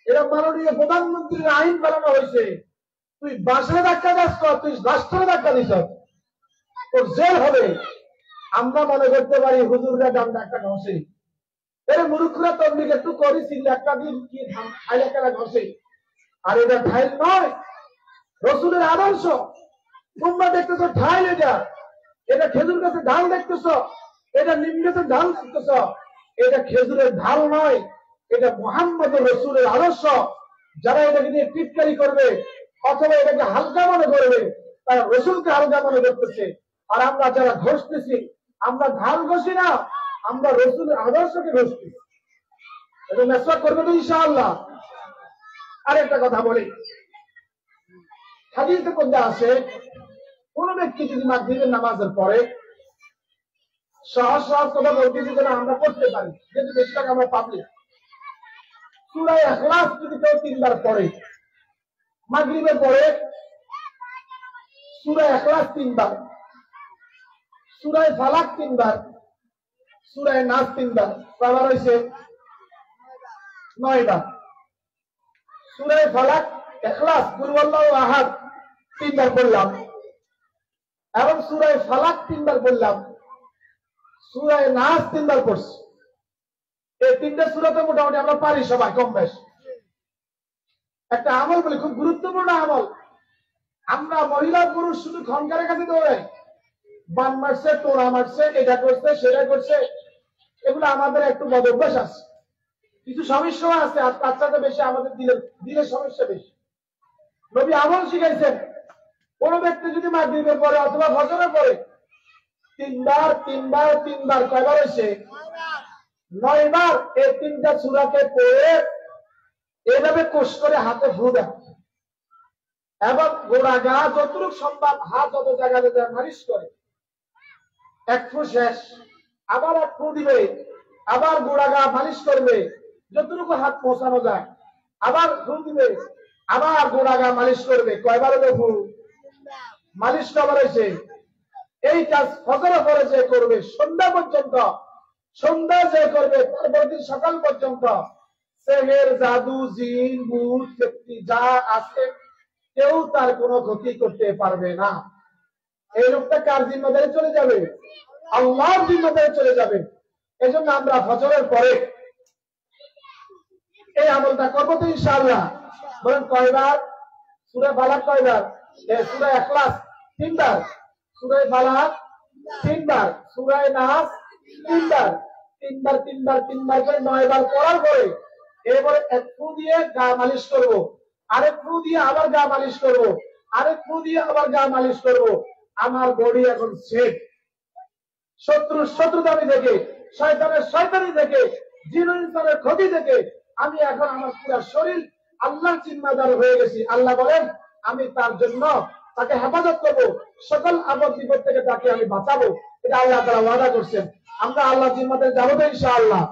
A: এটা মাননীয় প্রধানমন্ত্রীর আইন ফেলানো হয়েছে। তুই বাঁশের ধাক্কা যাস, তুই রাষ্ট্রের ধাক্কা দিস, তোর জেল হবে। আমরা মনে করতে পারি হুজুররা ডান্ডা একটা ঘষে, এর মূর্খরা তবলিগ একটু করি চিল্লা একটা দিন কি ঠাইল একটা ঘষে, আর এটা ঠাইল নয়, রসুলের আদর্শ। তোমরা দেখতেছ ঠাইল, এটা এটা খেজুর গাছের ঢাল দেখতেছ, এটা নিম গাছের ঢাল দেখতেছ, এটা খেজুরের ঢাল নয়, এটা মুহাম্মদ রসুলের আদর্শ। যারা এটাকে নিয়ে টিটকারি করবে অথবা এটাকে হালকা মনে করবে, তারা রসুলকে হালকা মনে করতেছে। আর আমরা যারা ঘষতেছি, আমরা ঢাল ঘষি না, আমরা রসুলের আদর্শকে ঘষতেছি। এটা মেসওয়াক করবে তো ইনশাআল্লাহ। আরেকটা কথা বলি, হাদিসে কোনটা আছে, কোন ব্যক্তি যদি মাগরিবের নামাজের পরে সহজ সহজ কথা বলতেছি যেন আমরা করতে পারি, যেহেতু বেশিরভাগ আমরা পাবলিক, সূরা ইখলাস যদি কেউ 3 বার পড়ে, মাগরিবের পরে সূরা ইখলাস 3 বার, সূরা ফালাক 3 বার, সূরা নাস 3 বার, কয়বার হইছে? 9 বার। সূরা ফালাক, ইখলাস, কুল হুয়াল্লাহু আহাদ 3 বার পড়লাম, এবং সূরা ফালাক 3 বার পড়লাম, সূরা নাস 3 বার পড়ছি। এই 3টা সূরা তো মোটামুটি আমরা পারি সবাই কম বেশ। একটা আমল বলি, খুব গুরুত্বপূর্ণ আমল। আমরা মহিলা পুরুষ শুধু খনকারের কাছে দৌড়াই, বান মারছে, টোড়া মারছে, এটা করছে সেটা করছে, এগুলো আমাদের একটু বদ অভ্যাস আছে, কিছু সমস্যা আছে। আর তার সাথে বেশি আমাদের দিলের সমস্যা বেশি। নবী আমল শিখাইছেন, কোন ব্যক্তি যদি মাগরিবের পরে অথবা ফজরের পরে 3 বার 3 বার 3 বার, কয়বার হয়েছে? 9 বার। এই 3টা সূরাকে পড়ে এভাবে কোষ করে হাতে ফু দেয়, এবং গোড়া গা যতটুকু সম্ভব হাত যত জায়গাতে মালিশ করে, 1 ফু শেষ, আবার 1 ফু দিবে, আবার গোড়া গা মালিশ করবে, যতটুকু হাত পৌঁছানো যায়, আবার ফু দিবে, আবার গোড়া গা মালিশ করবে। কয়বার হলো ফু? মালিশ কবার হয়েছে? এই কাজ ফজরের পরে যে করবে সন্ধ্যা পর্যন্ত, সন্ধ্যা যে করবে তারপর দিন সকাল পর্যন্ত, সেহের, জাদু, জিন, ভূত, শক্তি যা আছে কেউ তার কোনো ক্ষতি করতে পারবে না। এই লোকটা কার জিম্মাদারি চলে যাবে? আল্লাহর জিম্মাদারি চলে যাবে। এজন্য আমরা ফজরের পরে এই আমলটা করবো তো ইনশাআল্লাহ। বলেন কয়বার? সূরা ফালাক কয়বার? সূরা ইখলাস 3 বার, সূরা ফালাক তিনবার, সূরা নাস তিনবার, তিনবার করে 9 বার পড়ার পরে এরপরে এক ফু দিয়ে গা মালিশ করব, আরেক ফু দিয়ে আবার গা মালিশ করব, আরেক ফু দিয়ে আবার গা মালিশ করব। আমার বডি এখন সেট। শত্রুতামি থেকে, শয়তানি থেকে, জিন ইনসানের ক্ষতি থেকে আমি এখন আমার পুরো শরীর আল্লাহর জিম্মাদার হয়ে গেছি। আল্লাহ বলেন আমি তার জন্য তাকে হেফাজত করবো, সকল আপদ বিপদ থেকে তাকে আমি বাঁচাবো। এটা আল্লাহ তাআলা ওয়াদা করছেন। আমরা আল্লাহ জিম্মাদার যাবো তো ইনশাআল্লাহ।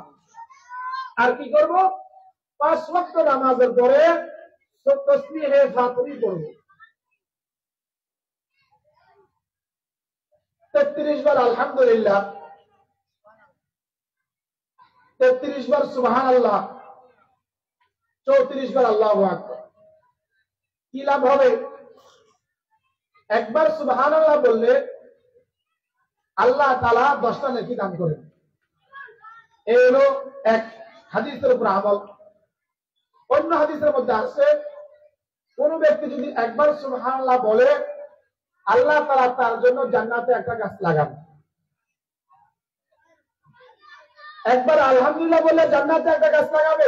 A: আর কি করব? 5 ওয়াক্ত নামাজের পরে তাসবিহে ফাতিহি করব, 33 বার আলহামদুলিল্লাহ, 33 বার সুবহানাল্লাহ, 34 বার আল্লাহু আকবার। কি লাভ হবে? একবার সুবহানাল্লাহ বললে আল্লাহ তাআলা 10টা নেকি দান করেন। এই হলো এক হাদিসের উপর আমল। অন্য হাদিসের মধ্যে আছে কোন ব্যক্তি যদি একবার সুবহানাল্লাহ বলে আল্লাহ তাআলা তার জন্য জান্নাতে একটা গাছ লাগান। একবার আলহামদুলিল্লাহ বলে জান্নাতে একটা গাছ লাগাবে,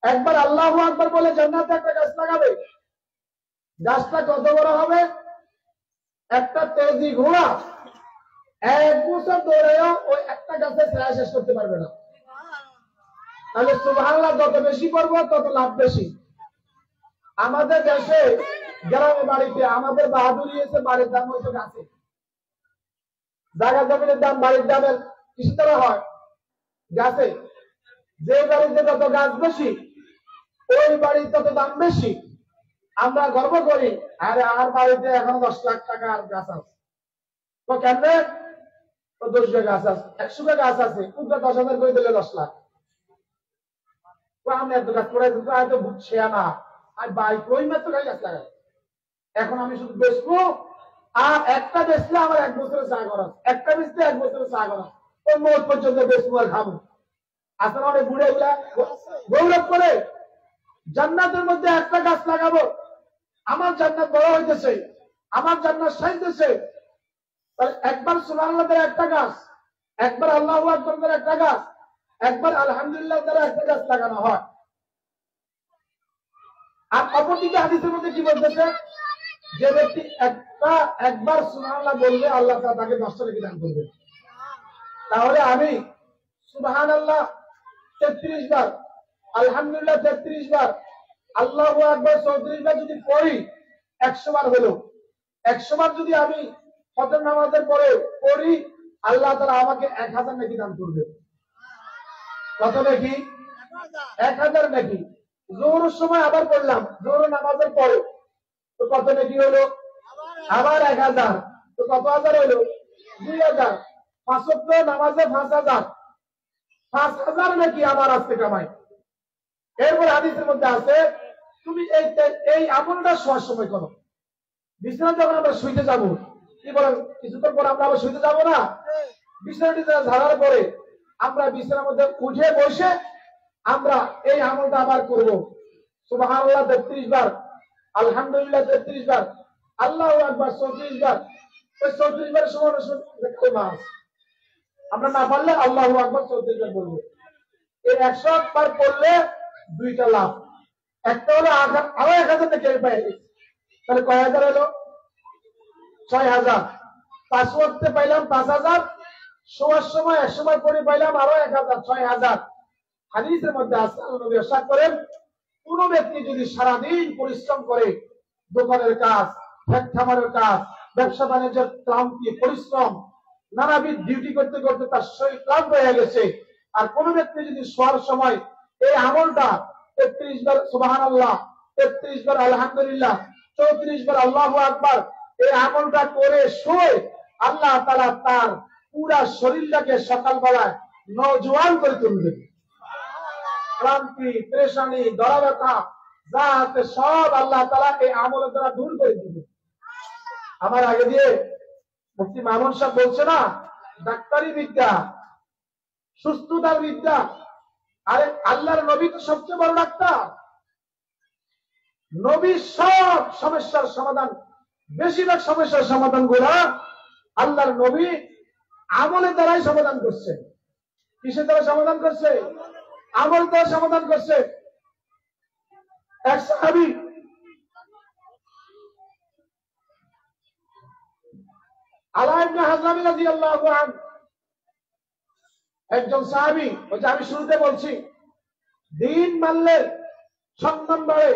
A: একবার আল্লাহু আকবার বলে জান্নাতে একটা গাছ লাগাবে। গাছটা কত বড় হবে? একটা তেজি ঘোড়া 1 বছর দৌড়েও ওই একটা গাছের ছায়া শেষ করতে পারবে না। তাহলে সুবহানাল্লাহ যত বেশি পড়বো তত লাভ বেশি। আমাদের দেশে গ্রামে বাড়িতে আমাদের বাহাদুরি এসে বাড়ির দাম হয়েছে গাছে। জায়গা জমিনের দাম বাড়ির দামের কিসের দ্বারা হয়? গাছে। যে বাড়িতে যত গাছ বেশি ওই বাড়ির তত দাম বেশি। আমরা গর্ব করি আরে আমার বাড়িতে এখন 10 লাখ টাকার গাছ আছে। তো কেমনে? 10 বিঘা গাছ আছে, 100 বিঘা গাছ আছে, পুরো 10,000 করে দিলে 10 লাখ। আমি এত গাছ পড়াই দিতে হয়তো বুঝছে না আর বাইক ওই মাত্র গাছ লাগাই। এখন আমি শুধু বেচবো আর একটা বেচলে আমার 1 বছরের চা করা, একটা বেচলে 1 বছরের চা করা, ওই মোট পর্যন্ত বেচবো আর খাবো। আসলে অনেক বুড়ে গুলা গৌরব করে জান্নাতের মধ্যে একটা গাছ লাগাবো, আমার জান্নাত বড় হইতেছে, আমার জান্নাত সাইতেছে। তাহলে একবার সুবহানাল্লাহ দ্বারা একটা গাছ, একবার আল্লাহু আকবার দ্বারা একটা গাছ, একবার আলহামদুলিল্লাহ দ্বারা একটা গাছ লাগানো হয়। আর অপরদিকে হাদিসের মধ্যে কি বলতেছে? যে ব্যক্তি একবার সুবহানাল্লাহ বললে আল্লাহ তাআলা তাকে 10টা নেকি দান করবে। তাহলে আমি সুবহানাল্লাহ 33 বার, আলহামদুলিল্লাহ 33 বার, আল্লাহু আকবার 34 বার যদি পড়ি 100 বার হলো। 100 বার যদি আমি ফজর নামাজের পরে পড়ি আল্লাহ তাআলা আমাকে 1000 নেকি দান করবে। কত নেকি? 1000 নেকি। যোহরের সময় আবার পড়লাম, যোহর নামাজের পরে তো কত নেকি হলো? আবার 1000, তো কত হাজার হলো? 2000। 5 ওয়াক্ত নামাজে 5000, 5000 নাকি আমার আজকে কামাই। এরপর হাদিসের মধ্যে আছে তুমি এই আমলটা শোয়ার সময় করো। বিছানা যখন আমরা শুইতে যাব, কি বলেন কিছুক্ষণ পর আমরা আবার শুইতে যাব না? বিছানাটি ঝাড়ার পরে আমরা বিছানার মধ্যে উঠে বসে আমরা এই আমলটা আবার করব। সুবহানাল্লাহ 33 বার, আলহামদুলিল্লাহ 33 বার, আল্লাহু আকবার 34 বার। ওই 34 বারের সময় মাস আমরা না পারলে আল্লাহু আকবার 34 বার বলবো। এই 100 বার পড়লে 2টা লাভ। একটা হলো আরো 1000 টাকা পাই, তাহলে কয় হাজার হলো? 6000। 5 ওয়াক্তে পাইলাম 5000, শোয়ার সময় 100 বার পড়ে পাইলাম আরো 1000, 6000। হাদিসের মধ্যে আছে আল্লাহর নবী ইরশাদ করেন কোন ব্যক্তি যদি সারাদিন পরিশ্রম করে, দোকানের কাজ, খামারের কাজ, ব্যবসা বাণিজ্যের ক্লান্তি পরিশ্রম, নানাবিধ ডিউটি করতে করতে তার শরীর ক্লান্ত হয়ে গেছে, আর কোন ব্যক্তি যদি শোয়ার সময় এই আমলটা 33 বার সুবহানাল্লাহ, 33 বার আলহামদুলিল্লাহ, 34 বার আল্লাহু আকবার এই আমলটা করে শোয়, আল্লাহ তাআলা তার পুরা শরীরটাকে সকালবেলায় নওজোয়ান করে তুলবে। ক্লান্তি, পেরেশানি, দরা ব্যথা যা আছে সব আল্লাহ তাআলা এই আমলের দ্বারা দূর করে দিবে। আমার আগে দিয়ে মুফতি মামুন সাহেব বলছে না ডাক্তারি বিদ্যা, সুস্থতার বিদ্যা। আরে আল্লাহর নবী তো সবচেয়ে বড় ডাক্তার। নবী সব সমস্যার সমাধান, বেশিরভাগ সমস্যার সমাধান গুলা আল্লাহর নবী আমলের দ্বারাই সমাধান করছে। কিসের দ্বারা সমাধান করছে? আমল দ্বারা সমাধান করছে। এক সাহাবী আলা ইবনে হাজরামি রাদিয়াল্লাহু আনহু, একজন সাহাবী, ওই যে আমি শুরুতে বলছি, দিন মানলে সম্মান বাড়ে,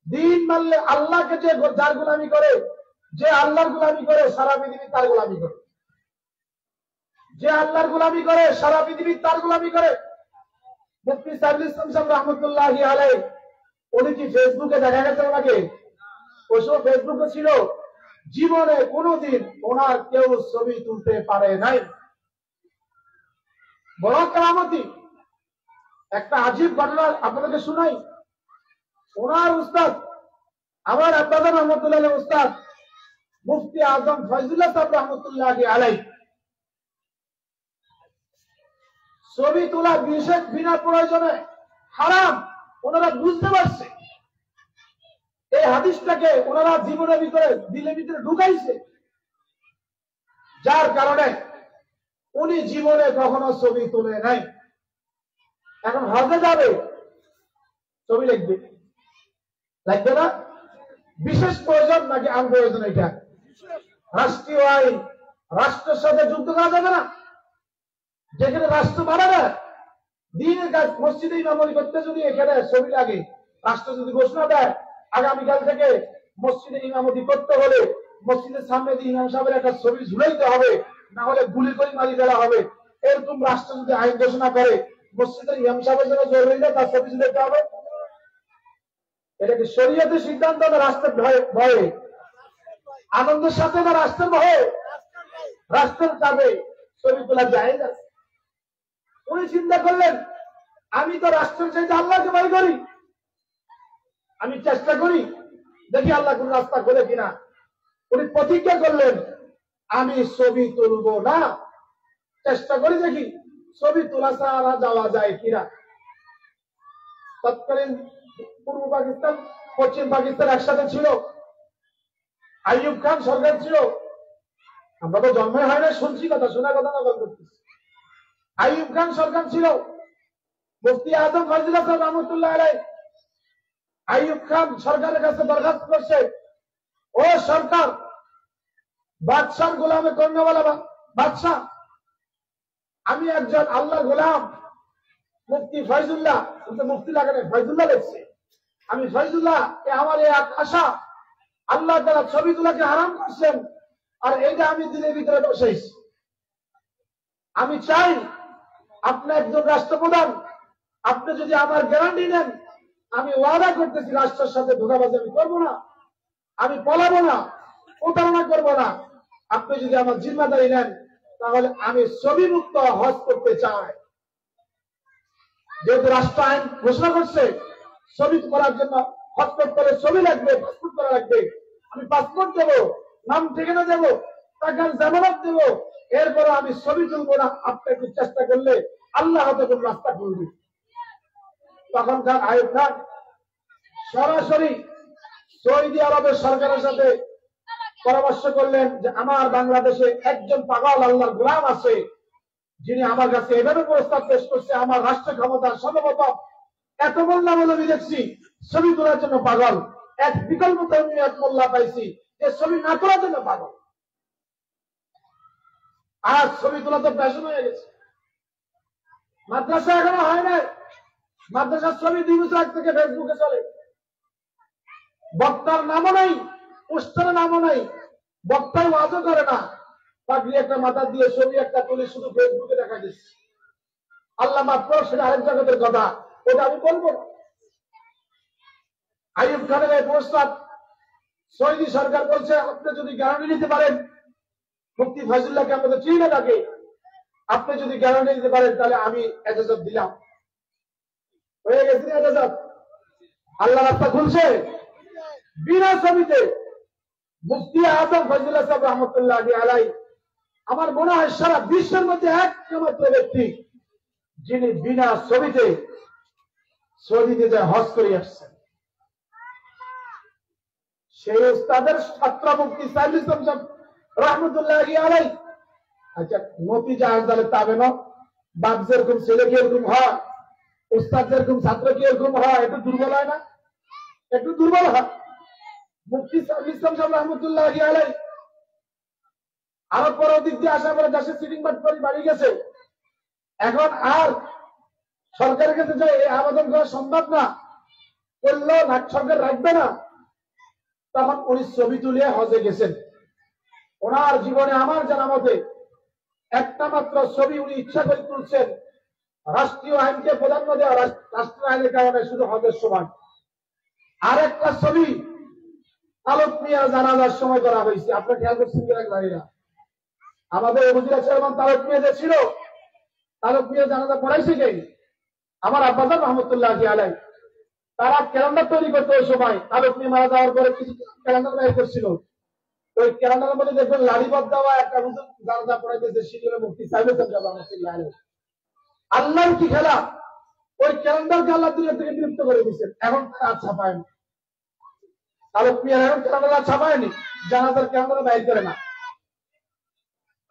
A: দিন মানলে আল্লাহকে যে যার গোলামি করে, যে আল্লাহর গোলামি করে সারা পৃথিবী তার গোলামি করে, যে আল্লাহর গোলামি করে সারা পৃথিবী তার গোলামি করে। মুফতি সাইফুল ইসলাম সাহেব রাহমাতুল্লাহি আলাইহি, উনি কি ফেসবুকে দেখা গেছে ওনাকে? ওসব ফেসবুকে ছিল, জীবনে কোনোদিন ওনার কেউ ছবি তুলতে পারে নাই। বড় কেরামতি। একটা আজীব ঘটনা আপনাদেরকে শুনাই। ওনার উস্তাদ, আমার আব্বাজান রহমতুল্লাহ আলাইহি উস্তাদ মুফতি আজম ফয়জুল্লাহ সাহেব রহমতুল্লাহি আলাইহি, ছবি তোলা বিশেষ বিনা প্রয়োজনে হারাম ওনারা বুঝতে পারছে। এই হাদিসটাকে ওনারা জীবনের ভিতরে দিলের ভিতরে ঢুকাইছে, যার কারণে উনি জীবনে কখনো ছবি তুলে নাই। এখন হজে যাবে, ছবি লিখবে, লাগবে না? বিশেষ প্রয়োজন নাকি আনপ্রয়োজন? এটা রাষ্ট্রীয় আইন, রাষ্ট্রের সাথে যুদ্ধ করা যাবে না। যেখানে রাষ্ট্র মারা না, দিনের কাজ মসজিদে ইমামতি করতে যদি এখানে ছবি লাগে, রাষ্ট্র যদি ঘোষণা দেয় আগামীকাল থেকে মসজিদে ইমামতি করতে হলে মসজিদের সামনে দিয়ে ইমাম সাহেবের একটা ছবি ঝুলাইতে হবে, না হলে গুলি করে মারি ফেলা হবে, এরকম রাষ্ট্র যদি আইন ঘোষণা করে মসজিদের ইমাম সাহেবের জন্য জরুরি না তার ছবি ঝুলাইতে হবে? এটা কি শরীয়তের সিদ্ধান্ত না রাষ্ট্রের ভয়ে? আনন্দের সাথে না রাষ্ট্রের ভয়ে? রাষ্ট্রের চাপে ছবি তোলা যায় না। উনি চিন্তা করলেন, আমি তো রাষ্ট্রের চাইতে আল্লাহকে ভয় করি, আমি চেষ্টা করি দেখি আল্লাহ কোন রাস্তা খোলে কিনা। উনি প্রতিজ্ঞা করলেন, আমি ছবি তুলব না, চেষ্টা করি দেখি ছবি তোলা ছাড়া যাওয়া যায় কিনা। তৎকালীন পূর্ব পাকিস্তান পশ্চিম পাকিস্তান একসাথে ছিল, আইয়ুব খান সরকার ছিল। আমরা তো জন্মে হয় না, শুনছি কথা, শোনা কথা নকল করতেছি। আইয়ুব খান সরকার ছিল, মুফতি আজম ফয়জুল্লাহ সাহেব রহমতুল্লাহ আলাইহি আইয়ুব খান সরকারের কাছে দরখাস্ত করছে, ও সরকার, বাদশার গোলামে কর্ণওয়ালা বাদশাহ, আমি একজন আল্লাহর গোলাম, মুফতি ফয়জুল্লাহ, মুফতি লাগানে ফয়জুল্লাহ লিখছে, আমি ফয়জুল্লাহ, আমার এই আশা, আল্লাহ তাআলা ছবি তোলাকে হারাম করছেন, আর এটা আমি দিনের ভিতরে বসাইছি। আমি চাই আপনি একজন রাষ্ট্রপ্রধান, আপনি যদি আমার গ্যারান্টি নেন, আমি ওয়াদা করতেছি রাষ্ট্রের সাথে ধোঁকাবাজি আমি করবো না, আমি পলাবো না, প্রতারণা করবো না। আপনি যদি আমার জিম্মাদারি নেন, তাহলে আমি ছবি মুক্ত হজ করতে চাই। যেহেতু রাষ্ট্র আইন ঘোষণা করছে ছবি করার জন্য হজ করতে হলে ছবি লাগবে, পাসপোর্ট করা লাগবে, আমি পাসপোর্ট দেবো, নাম ঠিকানা দেবো, টাকার জামানত দেবো, এরপরে আমি ছবি তুলবো না। আপনি একটু চেষ্টা করলে আল্লাহ হয়তো কোন রাস্তা করবে। তখনকার আইয়ুব খান সরাসরি সৌদি আরবের সরকারের সাথে পরামর্শ করলেন যে আমার বাংলাদেশে একজন পাগল আল্লাহর গোলাম আছে, যিনি আমার কাছে এভাবে প্রস্তাব পেশ করছে, আমার রাষ্ট্র ক্ষমতার সর্বপ্রথম এত মোল্লা মৌলবী দেখছি ছবি তোলার জন্য পাগল, এক বিকল্প ধর্মীয় এক মোল্লা পাইছি যে ছবি না তোলার জন্য পাগল। আর ছবি তোলা তো ফ্যাশন হয়ে গেছে। মাদ্রাসা এখনো হয় নাই, মাদ্রাসার ছবি 2 বছর আগ থেকে ফেসবুকে চলে, বক্তার নামও নাই, পোস্টারের নামও নাই, বক্তার ওয়াজও করে না, পাগড়ি একটা মাথা দিয়ে ছবি একটা তুলে শুধু ফেসবুকে দেখা দিচ্ছে। আল্লাহ মাফ করো, সেটা আরেক জগতের কথা, ওটা আমি বলবো না। আইয়ুব খানের এই প্রস্তাব সৌদি সরকার বলছে, আপনি যদি গ্যারান্টি নিতে পারেন, মুফতি ফয়জুল্লাহকে আমাদের চিনি না তাকে, আপনি যদি গ্যারান্টি দিতে পারেন তাহলে আমি এজাজত দিলাম। হয়ে গেছে এজাজত, আল্লাহ রাস্তা খুলছে বিনা ছবিতে। মুফতি আজম ফয়জুল্লাহ সাহেব রহমতুল্লাহি আলাইহি আমার মনে হয় সারা বিশ্বের মধ্যে একমাত্র ব্যক্তি যিনি বিনা ছবিতে সৌদিতে যায় হজ করে আসছেন। সেই উস্তাদের ছাত্র মুফতি সাইফুল ইসলাম সাহেব রহমতুল্লাহি আলাইহি। আচ্ছা, মতি জাহাজ দালে তাবে না, বাপ যেরকম ছেলে কি এরকম হয়, উস্তাদ যেরকম ছাত্র কি এরকম হয়, একটু দুর্বল হয় না? একটু দুর্বল হয়। মুফতি ইসলাম সাহেব রহমতুল্লাহি আলাইহি আরো পরের দিক দিয়ে আসার পরে দেশের সিটিং বাট করে বাড়ি গেছে। এখন আর সরকারের কাছে যে এই আবেদন করা সম্ভব না, করলেও সরকার রাখবে না। তখন উনি ছবি তুলে হজে গেছেন। ওনার জীবনে আমার জানা মতে একটা মাত্র ছবি উনি ইচ্ছা করে তুলছেন, রাষ্ট্রীয় আইনকে প্রাধান্য দেওয়া, রাষ্ট্রীয় আইনের কারণে শুধু হজের সময়। আর একটা ছবি তালুক মিয়ার জানাজার সময় করা হয়েছে। আপনার খেয়াল করছেন কিনা জানি না। আমাদের উপজেলা চেয়ারম্যান তালুক মিয়া যে ছিল, তালুক মিয়ার জানাজা পড়াইছে কে? আমার আব্বাজান রহমতুল্লাহি আলাইহি। তারা ক্যালেন্ডার তৈরি করতে ওই সময় তালুক মিয়া মারা যাওয়ার পরে কিছু ক্যালেন্ডার তৈরি করছিল। ওই ক্যালেন্ডারের মধ্যে দেখবেন লালিবাদ দেওয়া একটা জানাজা পড়াইতেছে, সেগুলো মুফতি সাহেব রহমতুল্লাহি আলাইহি। আল্লাহর কি খেলা! ওই ক্যালেন্ডারকে আল্লাহ দুনিয়া থেকে বিলুপ্ত করে দিচ্ছেন। এখন আর ছাপায়নি, তালুক মিয়ার এখন ক্যালেন্ডার ছাপায়নি, জানাজার ক্যালেন্ডার বাইর করে না।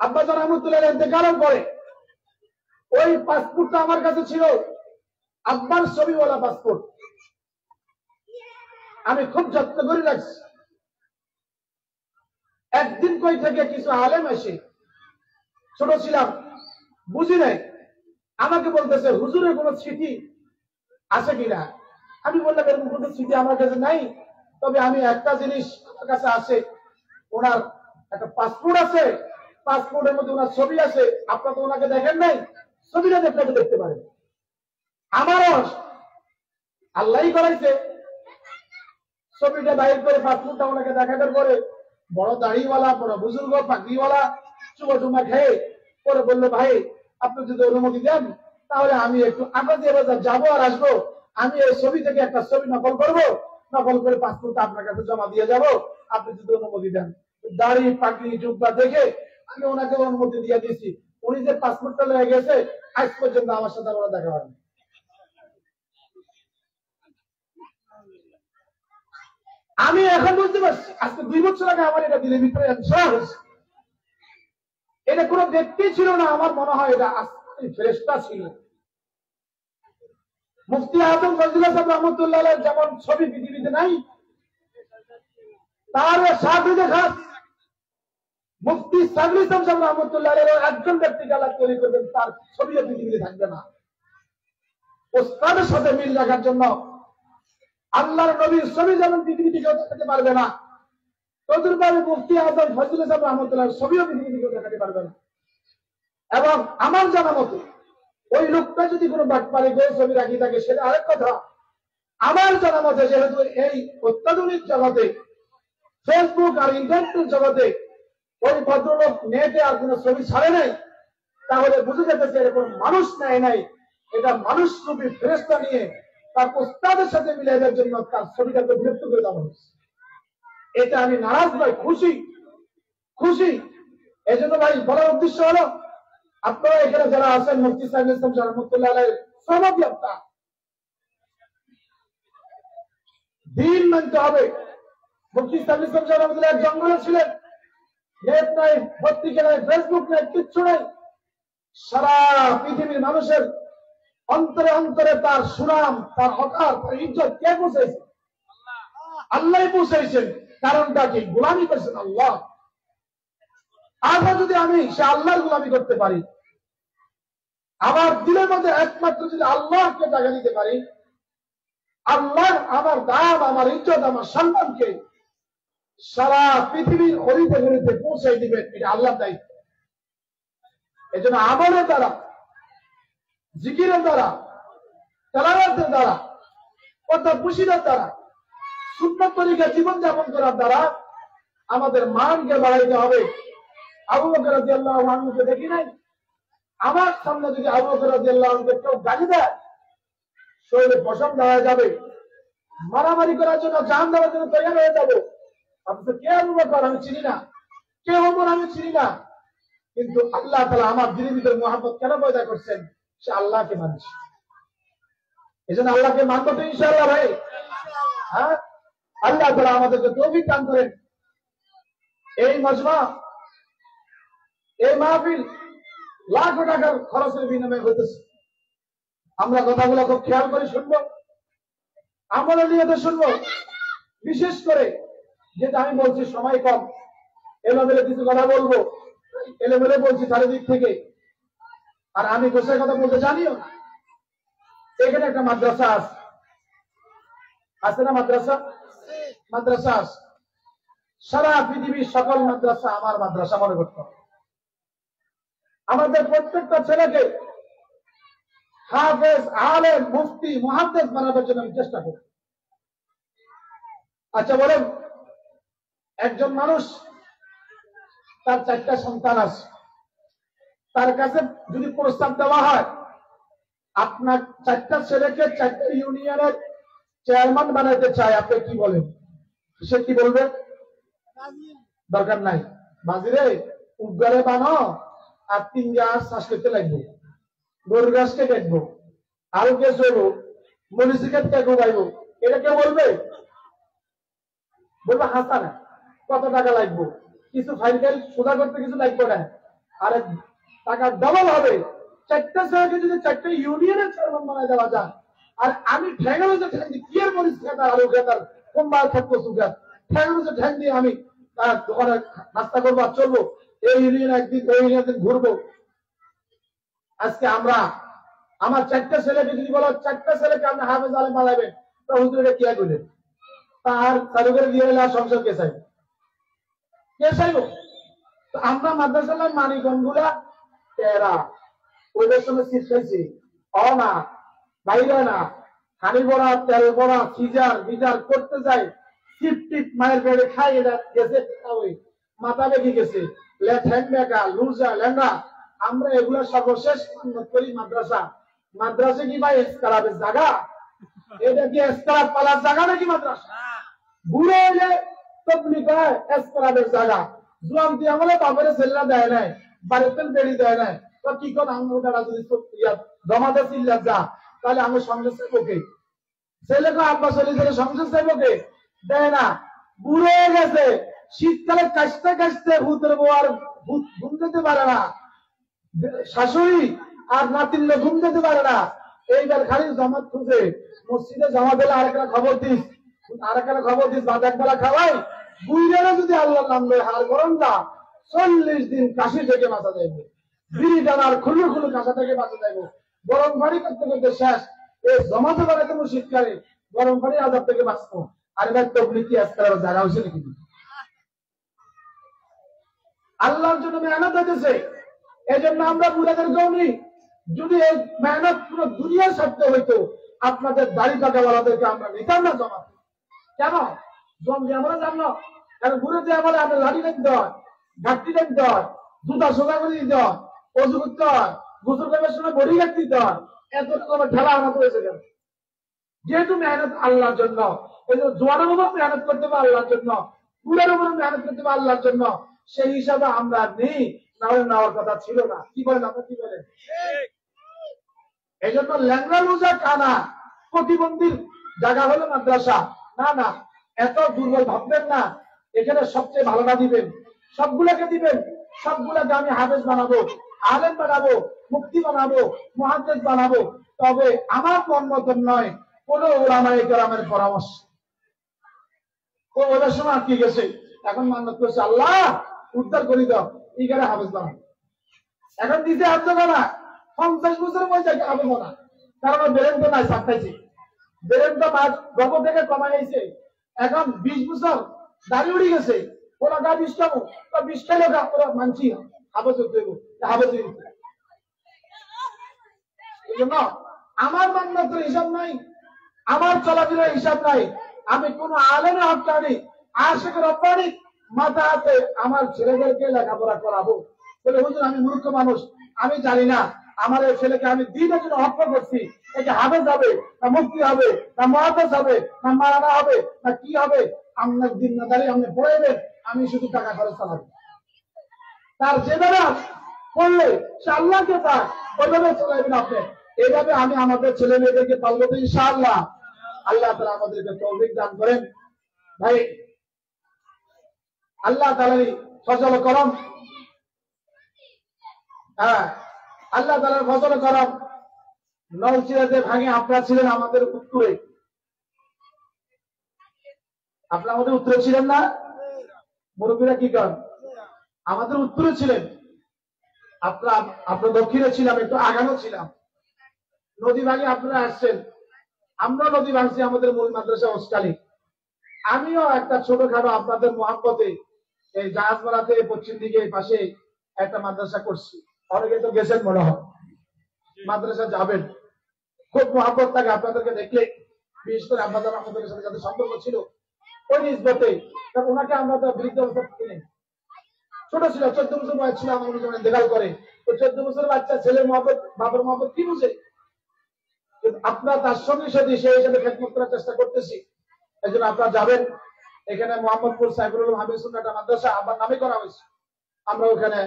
A: আব্বাজান রহমতুল্লাহ ইন্তেকালের পরে ওই পাসপোর্টটা আমার কাছে ছিল, আব্বার ছবিওয়ালা পাসপোর্ট। আমি খুব যত্ন করে রাখছি। একদিন কই থেকে কিছু আলেম এসে, ছোট ছিলাম বুঝি নাই, আমাকে বলতেছে হুজুরের কোন চিঠি আছে কিনা। আমি বললাম এরকম কোন চিঠি আমার কাছে নাই, তবে আমি একটা জিনিস আমার কাছে আছে, ওনার একটা পাসপোর্ট আছে, পাসপোর্টের মধ্যে ওনার ছবি আছে, আপনারা তো ওনাকে দেখেন নাই, ছবিটা আপনাকে দেখতে পারেন। আমারও আল্লাহই করাইছে, ছবিটা বাইর করে পাসপোর্টটা ওনাকে দেখানোর পরে বড় দাড়িওয়ালা, বড় বুজুর্গ, পাগড়িওয়ালা, চুমা টুমা খেয়ে পরে বললো, ভাই আপনি যদি অনুমতি দেন তাহলে আমি একটু আপনাদের বাজার যাবো আর আসবো, আমি এই ছবি থেকে একটা ছবি নকল করবো, নকল করে পাসপোর্টটা আপনার কাছে জমা দিয়ে যাব, আপনি যদি অনুমতি দেন। দাড়ি পাগড়ি জুব্বা দেখে আমি ওনাকে অনুমতি দিয়ে দিয়েছি। উনি যে পাসপোর্টটা লেগে গেছে, আজ পর্যন্ত আমার সাথে ওরা দেখা হয়নি। আমি এখন বুঝতে পারছি, আজকে 2 বছর আগে আমার এটা দিলের ভিতরে এটা কোনো ব্যক্তি ছিল না, আমার মনে হয় এটা ফেরেশতা ছিল। মুফতি আজম ফজলুল্লাহ সাহেব রহমতুল্লাহ আলাইহি যেমন ছবি পৃথিবীতে নাই, তার সাথে দেখা মুফতি সাইফুল ইসলাম সাহেব রহমতুল্লাহ আলাইহি একজন ব্যক্তিকে আল্লাহ তৈরি করবেন, তার ছবিও পৃথিবীতে থাকবে না। ওস্তাদের সাথে মিল রাখার জন্য আল্লাহর নবীর ছবি যেমন পৃথিবীতে কেউ দেখাতে পারবে না, তদুরভাবে মুফতি আজম ফজলুল্লাহ সাহেব রহমতুল্লাহ ছবিও পৃথিবীতে কেউ দেখাতে পারবে না। এবং আমার জানা মতো ওই লোকটা যদি কোনো বাটপারে গিয়ে ছবি রাখি থাকে সেটা আরেক কথা। আমার জানা মতে যেহেতু এই অত্যাধুনিক জগতে, ফেসবুক আর ইন্টারনেটের জগতে ওই ভদ্রলোক নেটে আর কোন ছবি ছাড়ে নাই, তাহলে বুঝে যেতেছে এরকম মানুষ নেয় নাই, এটা মানুষ রূপী ফেরেশতা নিয়ে তার ওস্তাদের সাথে মিলাইবার জন্য তার ছবিটাকে বিরক্ত করে দেওয়া হয়েছে। এটা আমি নারাজ ভাই, খুশি খুশি। এই জন্য ভাই বলার উদ্দেশ্য হলো, আপনারা এখানে যারা আছেন মুফতি সাইফুল ইসলাম রহমতুল্লাহ আলাইহি সমাজব্যাপ্তা দিন মানতে হবে। মুফতি সাইফুল ইসলাম রহমতুল্লাহ এক জঙ্গলে ছিলেন, নেট নাই, পত্রিকা নাই, ফেসবুক নাই, কিচ্ছু নাই। সারা পৃথিবীর মানুষের অন্তরে অন্তরে তার সুনাম, তার হকার, তার ইজ্জত কে পৌঁছাইছে? আল্লাহ পৌঁছাইছেন। কারণটা কি? গোলামি করছেন আল্লাহ। আমরা যদি আমি সে আল্লাহর গোলামি করতে পারি, আমার দিলের মধ্যে একমাত্র যদি আল্লাহকে জায়গা দিতে পারি, আল্লাহ আমার দাম, আমার ইজ্জত, আমার সম্মানকে সারা পৃথিবীর অলিতে গলিতে পৌঁছাই দিবেন, এটা আল্লাহর দায়িত্ব। এই জন্য আমলের দ্বারা, জিকিরের দ্বারা, তেলাওয়াতের দ্বারা, অর্থাৎ মুশিদের দ্বারা, সুন্নাত তরিকা জীবনযাপন করার দ্বারা আমাদের মানকে বাড়াইতে হবে। আবু বকর রাদিয়াল্লাহু আনহুকে দেখি নাই? আমার সামনে যদি আবু বকর রাদিয়াল্লাহু আনহুকে কেউ গালি দেয়, শরীরে পছন্দ হয়ে যাবে, মারামারি করার জন্য, জান দেওয়ার জন্য তৈরি হয়ে যাবো। আপনি কে আবু বকর? আমি চিনি না। কে ওমর? আমি চিনি না। কিন্তু আল্লাহ তাআলা আমার দিলের ভিতরে মহব্বত কেন পয়দা করছেন? সে আল্লাহকে মানছে। এই জন্য আল্লাহকে মানবো তো ইনশাআল্লাহ ভাই। হ্যাঁ, আল্লাহ তাআলা আমাদেরকে তৌফিক দান করেন। এই মজমা এই মাহফিল লাখো টাকার খরচের বিনিময়ে হইতেছে। আমরা কথাগুলো খুব খেয়াল করে শুনবো, আমরা নিয়তে শুনবো। বিশেষ করে যেটা আমি বলছি সময় কম, এলোমেলো কিছু কথা বলবো, এলোমেলো বলছি চারিদিক থেকে, আর আমি গোসাই কথা বলতে জানিও না। এখানে একটা মাদ্রাসা আছে, আছে না মাদ্রাসা? মাদ্রাসা আছে। সারা পৃথিবীর সকল মাদ্রাসা আমার মাদ্রাসা মনে করতে হবে। আমাদের প্রত্যেকটা ছেলেকে হাফেজ, আলেম, মুফতি, মুহাদ্দিস বানানোর জন্য আমি চেষ্টা করি। আচ্ছা বলেন, একজন মানুষ তার 4টা সন্তান আছে, তার কাছে যদি প্রস্তাব দেওয়া হয় আপনার 4টা ছেলেকে 4টা ইউনিয়নের চেয়ারম্যান বানাইতে চায়, আপনি কি বলেন? সে কি বলবে? দরকার নাই, বাজিরে উদ্গারে বানো, আর 3 গাছ চাষ করতে লাগবো, গরুর গাছকে দেখবো, আরো কে চলবো, মনীষিকে দেখবো পাইবো, এটা কে বলবে? বলবে হাসা না, কত টাকা লাগবো, কিছু ফাইল সোজা করতে কিছু লাগবে না, আর টাকা ডবল হবে। 4টা ছেলেকে যদি 4টা ইউনিয়নের চেয়ারম্যান বানায় দেওয়া যায়, আর আমি ঠ্যাঙ্গালো যে ঠ্যাং দিয়ে কি এর মরিচ খেতার আলু খেতার কোনবার থাকবো সুগার, ঠ্যাঙ্গালো যে ঠ্যাং দিয়ে আমি তার দোকানে নাস্তা করবো আর চলবো, এই ইউনিয়ন একদিন ওই ইউনিয়ন একদিন ঘুরবো। আজকে আমরা আমার 4টা ছেলেকে যদি বলো 4টা ছেলেকে আপনি হাফেজ আলেম বানাবেন, তো হুজুর এটা কি করলেন? তার চালু করে দিয়ে এলে সংসার কে চাইব? কে চাইব? তো আমরা মাদ্রাসার মানিকগঞ্জ গুলা তেরা ওইদের সঙ্গে শীত খাইছি, না বাইরে না, হানি বড়া, তেল বড়া, সিজার বিজার করতে যাই, চিপ টিপ মায়ের পেটে খাই, এটা গেছে ওই মাথা বেঁকে গেছে, ঠ্যাং বেঁকা, লুজা, লেঙ্গা। আমরা এগুলা সর্বশেষ করি মাদ্রাসা। মাদ্রাসা কি ভাই এসকারাবের জায়গা? এটা কি এসকারাব পালার জায়গা নাকি মাদ্রাসা? বুড়ো হইলে তবলিগ হয় এসকারাবের জায়গা। জুয়ান দিয়ে আমলে বাপের ছেলেরা দেয় নাই, বাড়িতে বেড়ি দেয় নাই, তো কি করে আমরা যদি জমাতে চিল্লা যা, তাহলে আমি সংসার চাইবো কে? ছেলেকে আব্বা ছেলে সংসার চাইবো কে? দেয় না। বুড়ো হয়ে গেছে, শীতকালে কাশতে কাশতে ভূতের বউ আর ঘুম যেতে পারে না, শাশুড়ি আর নাতিলে ঘুম যেতে পারে না, এইবার খালি জামাত খুঁজে মসজিদে জমা দিলে আরেকটা খবর দিস, আরেকটা খবর দিস, ভাত একবেলা খাওয়াই। বুড়িরা যদি আল্লাহর নাম লয় হার গরম যা, 40 দিন কাশি থেকে বাঁচা যাইবে, বিড়ি টানার খুলু খুলু কাঁচা থেকে বাঁচা যাইব। গরম পানি করতে করতে শেষ, এই জমাতে পারে তোমার শীতকালে গরম পানি আজাব থেকে বাঁচবো। আর এবার তবলিগ কি আজকাল জায়গা হয়েছে নাকি? আল্লাহর জন্য মেহনত হইতেছে, এই জন্য আমরা বুড়াদের গৌনি। যদি এই মেহনত পুরো দুনিয়ার স্বার্থে হইতো, আপনাদের দাড়ি টাকাওয়ালাদেরকে আমরা নিতাম না জমাতে। কেন জমবে আমরা জানলো? কারণ বুড়োতে আমাদের আমরা লাঠি টানতে হয়, ঘাটতি টানতে হয়, জুতা সোজা করে দিতে হয়, অজু করতে হয়, গোসল করার সময় বডি গার্ড দিতে হয়, এত রকমের ঠেলা আমার হয়েছে কেন? যেহেতু মেহনত আল্লাহর জন্য, এই জন্য জোয়ানের উপর মেহনত করতে হবে আল্লাহর জন্য, বুড়ের উপর মেহনত করতে হবে আল্লাহর জন্য। সেই হিসাবে আমরা নেই, নাহলে নেওয়ার কথা ছিল না। কি বলেন আপনি? কি বলেন? এই জন্য ল্যাংড়া লুজা কানা প্রতিবন্ধীর জায়গা হলো মাদ্রাসা। না না, এত দুর্বল ভাববেন না। এখানে সবচেয়ে ভালোটা দিবেন, সবগুলাকে দিবেন, সবগুলাকে আমি হাফেজ বানাবো, আলেম বানাবো, মুফতি বানাবো, মুহাদ্দিস বানাবো। তবে আমার মন মতন নয়, কোন ওলামায়ে কেরামের পরামর্শ। ওদের সময় কি গেছে, এখন মান্যত করছে আল্লাহ উদ্ধার করি দাও, এখানে হাফেজ বানাবো। এখন দিতে হাত না, 50 বছরের মধ্যে হাফেজ বানা, কারণ বেরেন তো নাই, সাপ্তাইছে বেরেন তো গর্ব থেকে কমাইছে। এখন 20 বছর দাড়ি উড়ে গেছে, ওরা গা 20 খাবো, 20 খাইলে ওরা মানছি হাফেজ হতে হাফেজ। এই জন্য আমার মান্যত হিসাব নাই, আমার চলাফেরার হিসাব নাই। আমি কোন আলেমের হকানি আশেকের রব্বানি মাথা হাতে আমার ছেলেদেরকে লেখাপড়া করাবো বলে, হুজুর আমি মূর্খ মানুষ, আমি জানি না, আমার এই ছেলেকে আমি দিনের জন্য হক করছি, একে হাফেজ হবে না মুফতি হবে না মুহাদ্দিস হবে না মাওলানা হবে না কি হবে, আপনার দিন না দাঁড়িয়ে আপনি পড়াইবেন, আমি শুধু টাকা খরচ চালাবো। তার যেভাবে পড়লে সে আল্লাহকে পায়, ওইভাবে চলাইবেন আপনি। এইভাবে আমি আমাদের ছেলে মেয়েদেরকে পালবো তো ইনশাআল্লাহ। আল্লাহ তাআলা আমাদেরকে তৌফিক দান করেন। ভাই আল্লাহ তাআলারই ফজল করম, হ্যাঁ, আল্লাহ তাআলার ফজল করম নলচিরাতে ভাঙে আপনারা ছিলেন আমাদের উত্তরে। আপনারা আমাদের উত্তরে ছিলেন না? মুরব্বীরা কি করেন? আমাদের উত্তরে ছিলেন, আপনার দক্ষিণে ছিলাম, একটু আগানো ছিলাম। নদী ভাঙে আপনারা আসছেন, আমরা নদী ভাঙছি আমাদের মূল মাদ্রাসা ওস্কালি। আমিও একটা ছোটখাটো আপনাদের মহাব্বতে এই জাহাজমালাতে পশ্চিম দিকে পাশে একটা মাদ্রাসা করছি। অনেকে তো গেছেন মনে হয়, মাদ্রাসা যাবেন, খুব মহাব্বত থাকে আপনাদেরকে দেখলে। বিশেষ করে আপনাদের আমাদের সাথে যাদের সম্পর্ক ছিল ওই নিসবতে, ওনাকে আমরা তো বৃদ্ধ অবস্থা কিনে ছোট ছিল, 14 বছর বয়স ছিল আমার যখন দেখাল করে। তো 14 বছরের বাচ্চা ছেলের মহব্বত, বাবার মহব্বত কি বুঝে? আপনারা তার সঙ্গে সাথে সেই হিসাবে খেদমত করার চেষ্টা করতেছি। এই জন্য আপনারা যাবেন, এখানে মোহাম্মদপুর সাইফুল আলম হাফিজ সুন্নাহ মাদ্রাসা আবার নামে করা হয়েছে। আমরা ওখানে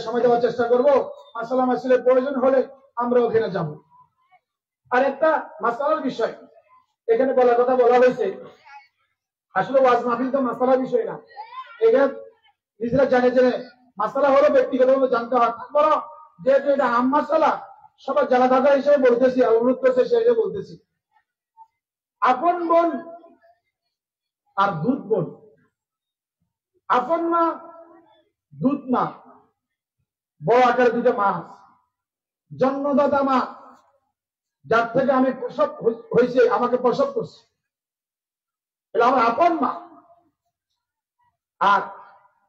A: সময় দেওয়ার চেষ্টা করবো। মাসালা মাসিলের প্রয়োজন হলে আমরা ওখানে যাব। আর একটা মাসালার বিষয় এখানে বলার কথা বলা হয়েছে, আসলে ওয়াজ মাহফিল তো মাসালা বিষয় না। এখানে নিজেরা জানে যে মাসালা হলো ব্যক্তিগতভাবে জানতে হয়, বড় যেহেতু এটা আম মাসালা সবার জানা থাকা হিসেবে বলতেছি, আর অনুরোধ করছে সেই হিসেবে বলতেছি। আপন বোন আর দুধ বোন, আপন মা দুধ মা, বড় আকারে দুটো মাছ, জন্মদাতা মা, যার থেকে আমি প্রসব হয়েছে, আমাকে প্রসব করছে, এটা আমার আপন মা। আর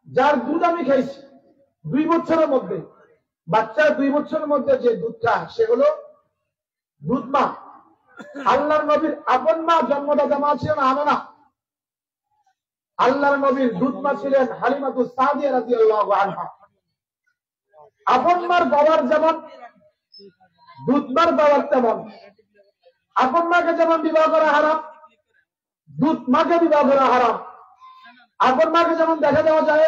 A: যার দুধ আমি খাইছি 2 বছরের মধ্যে, বাচ্চার 2 বছরের মধ্যে যে দুধটা, সেগুলো দুধ মা। আল্লাহর নবীর আপন মা জন্মদাতা মা ছিলেন আমেনা। আল্লাহর নবীর দুধ মা ছিলেন হালিমাতুস সাদিয়া রাদিয়াল্লাহু আনহা। আপন মার বাবার যেমন দুধ মার বাবার তেমন, আপন মাকে যেমন বিবাহ করা হারাম, দুধ মাকে বিবাহ করা হারাম। আপন মাকে যেমন দেখা দেওয়া যায়,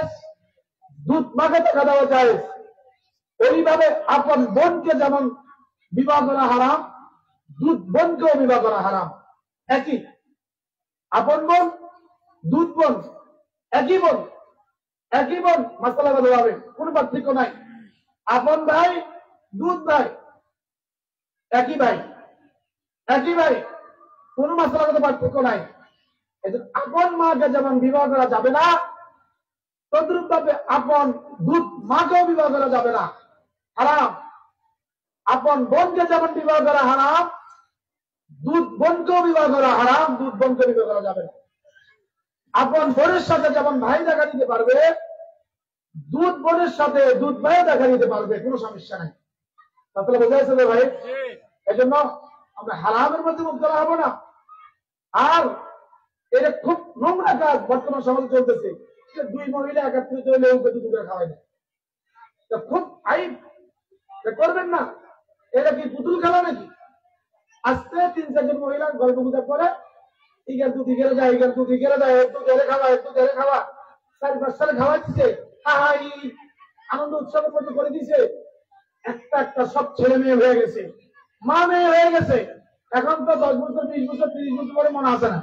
A: দুধ মাকে দেখা দেওয়া যায়, ওইভাবে আপন বোনকে যেমন বিবাহ করা হারাম, দুধ বোনকেও বিবাহ করা হারাম। একই আপন বোন, দুধ বোন, একই বোন, একই বোন, মাসালা বলা হবে, কোন পার্থক্য নাই। আপন ভাই, দুধ ভাই, একই ভাই, একই ভাই, কোন মাসালাগত পার্থক্য নাই। আপন মাকে যেমন বিবাহ করা যাবে না, তদ্রুপ ভাবে আপন দুধ মাকেও বিবাহ করা যাবে না, হারাম। আপন বোনকে যেমন বিবাহ করা হারাম, দুধ বোনকেও বিবাহ করা হারাম, দুধ বোনকে বিবাহ করা যাবে না। আপন বোনের সাথে যেমন ভাই দেখা দিতে পারবে, দুধ বোনের সাথে দুধ ভাই দেখা দিতে পারবে, কোনো সমস্যা নাই। তাহলে বোঝা যাচ্ছে ভাই, এই জন্য আমরা হারামের মধ্যে মুক্ত হবো না। আর এটা খুব নোংরা কাজ বর্তমান সমাজে চলতেছে, যে 2 মহিলা একত্রিত হলে দুধ করে খাওয়াই না, খুব আইব, করবেন না। এটা কি পুতুল খেলা নাকি? আজকে 3-4 মহিলা গল্প গুজব করে, ইগার দুধ ইগেরে যায়, ইগার দুধ ইগেরে যায়, একটু ধরে খাওয়া, একটু ধরে খাওয়া, 4-5 সালে খাওয়া দিচ্ছে, আনন্দ উৎসবের মতো করে দিছে। একটা একটা সব ছেলে মেয়ে হয়ে গেছে, মা মেয়ে হয়ে গেছে। এখন তো 10 বছর 20 বছর 30 বছর পরে মনে আছে না,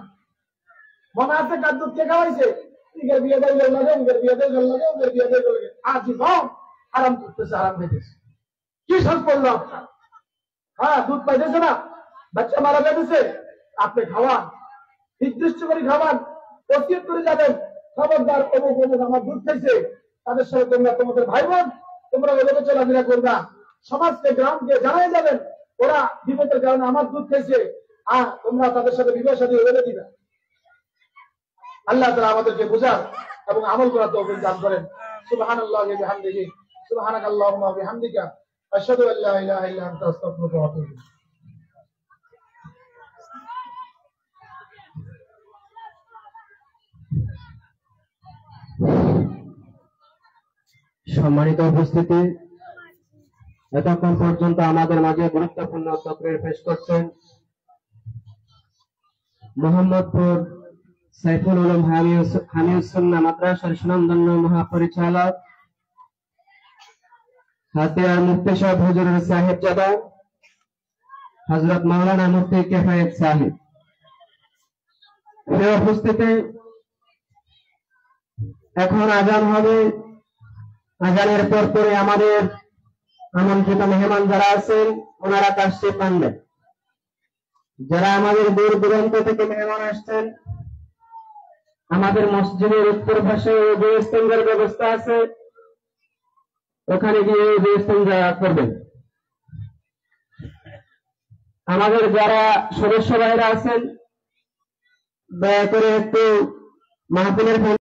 A: মনে আছে কার দুধ কে খাওয়াইছে, ইগের বিয়ে দেয় জল লাগে, উগের বিয়ে দেয় জল লাগে, উগের বিয়ে দেয় জল লাগে, আজীবন আরাম করতেছে, আরাম পেতেছে। কি সব করলো আপনার? হ্যাঁ, দুধ পাইতেছে না, বাচ্চা মারা যাচ্ছে, আপনি খাওয়ান, নির্দিষ্ট করে খাওয়ান, ওসিয়ত করে যাবেন, খবরদার অমুক অমুক আমার দুধ খাইছে, তাদের সাথে তোমরা তোমাদের ভাই বোন তোমরা ওদেরকে চলাফেরা করবা, সমাজকে গ্রামকে জানাই যাবেন ওরা বিপদের কারণে আমার দুধ খাইছে, আর তোমরা তাদের সাথে বিবাহ সাথে বেঁধে দিবে। আল্লাহ তাআলা আমাদেরকে বুঝার এবং আমল করার তৌফিক দান করেন। সুবহানাল্লাহি ওয়া বিহামদিহি, সুবহানাকাল্লাহুম্মা ওয়া বিহামদিকা, আশহাদু আল্লা ইলাহা ইল্লা আনতা, আস্তাগফিরুকা ওয়া আতুবু ইলাইক।
C: সম্মানিত উপস্থিতি, এতক্ষণ পর্যন্ত আমাদের মাঝে গুরুত্বপূর্ণ তকরীর পেশ করছেন মোহাম্মদপুর সাইফুল আলম হামিদ সুন্নাহ মাদ্রাসার সুনামধন্য মহাপরিচালক হাতিয়ার মুফতি সাহেব হুজুরের সাহেবজাদা হযরত মাওলানা মুফতি কিফায়েত সাহেব। প্রিয় উপস্থিতি, এখন আজান হবে, আজানের পর পরে আমাদের আমন্ত্রিত মেহমান যারা আছেন ওনারা কাশে পানবেন। যারা আমাদের দূর দূরান্ত থেকে মেহমান আসছেন, আমাদের মসজিদের উত্তর পাশে যে ইস্তেঞ্জার ব্যবস্থা আছে, ওখানে গিয়ে যে ইস্তেঞ্জা করবেন। আমাদের যারা সদস্য ভাইরা আছেন, দয়া করে একটু মাহফিলের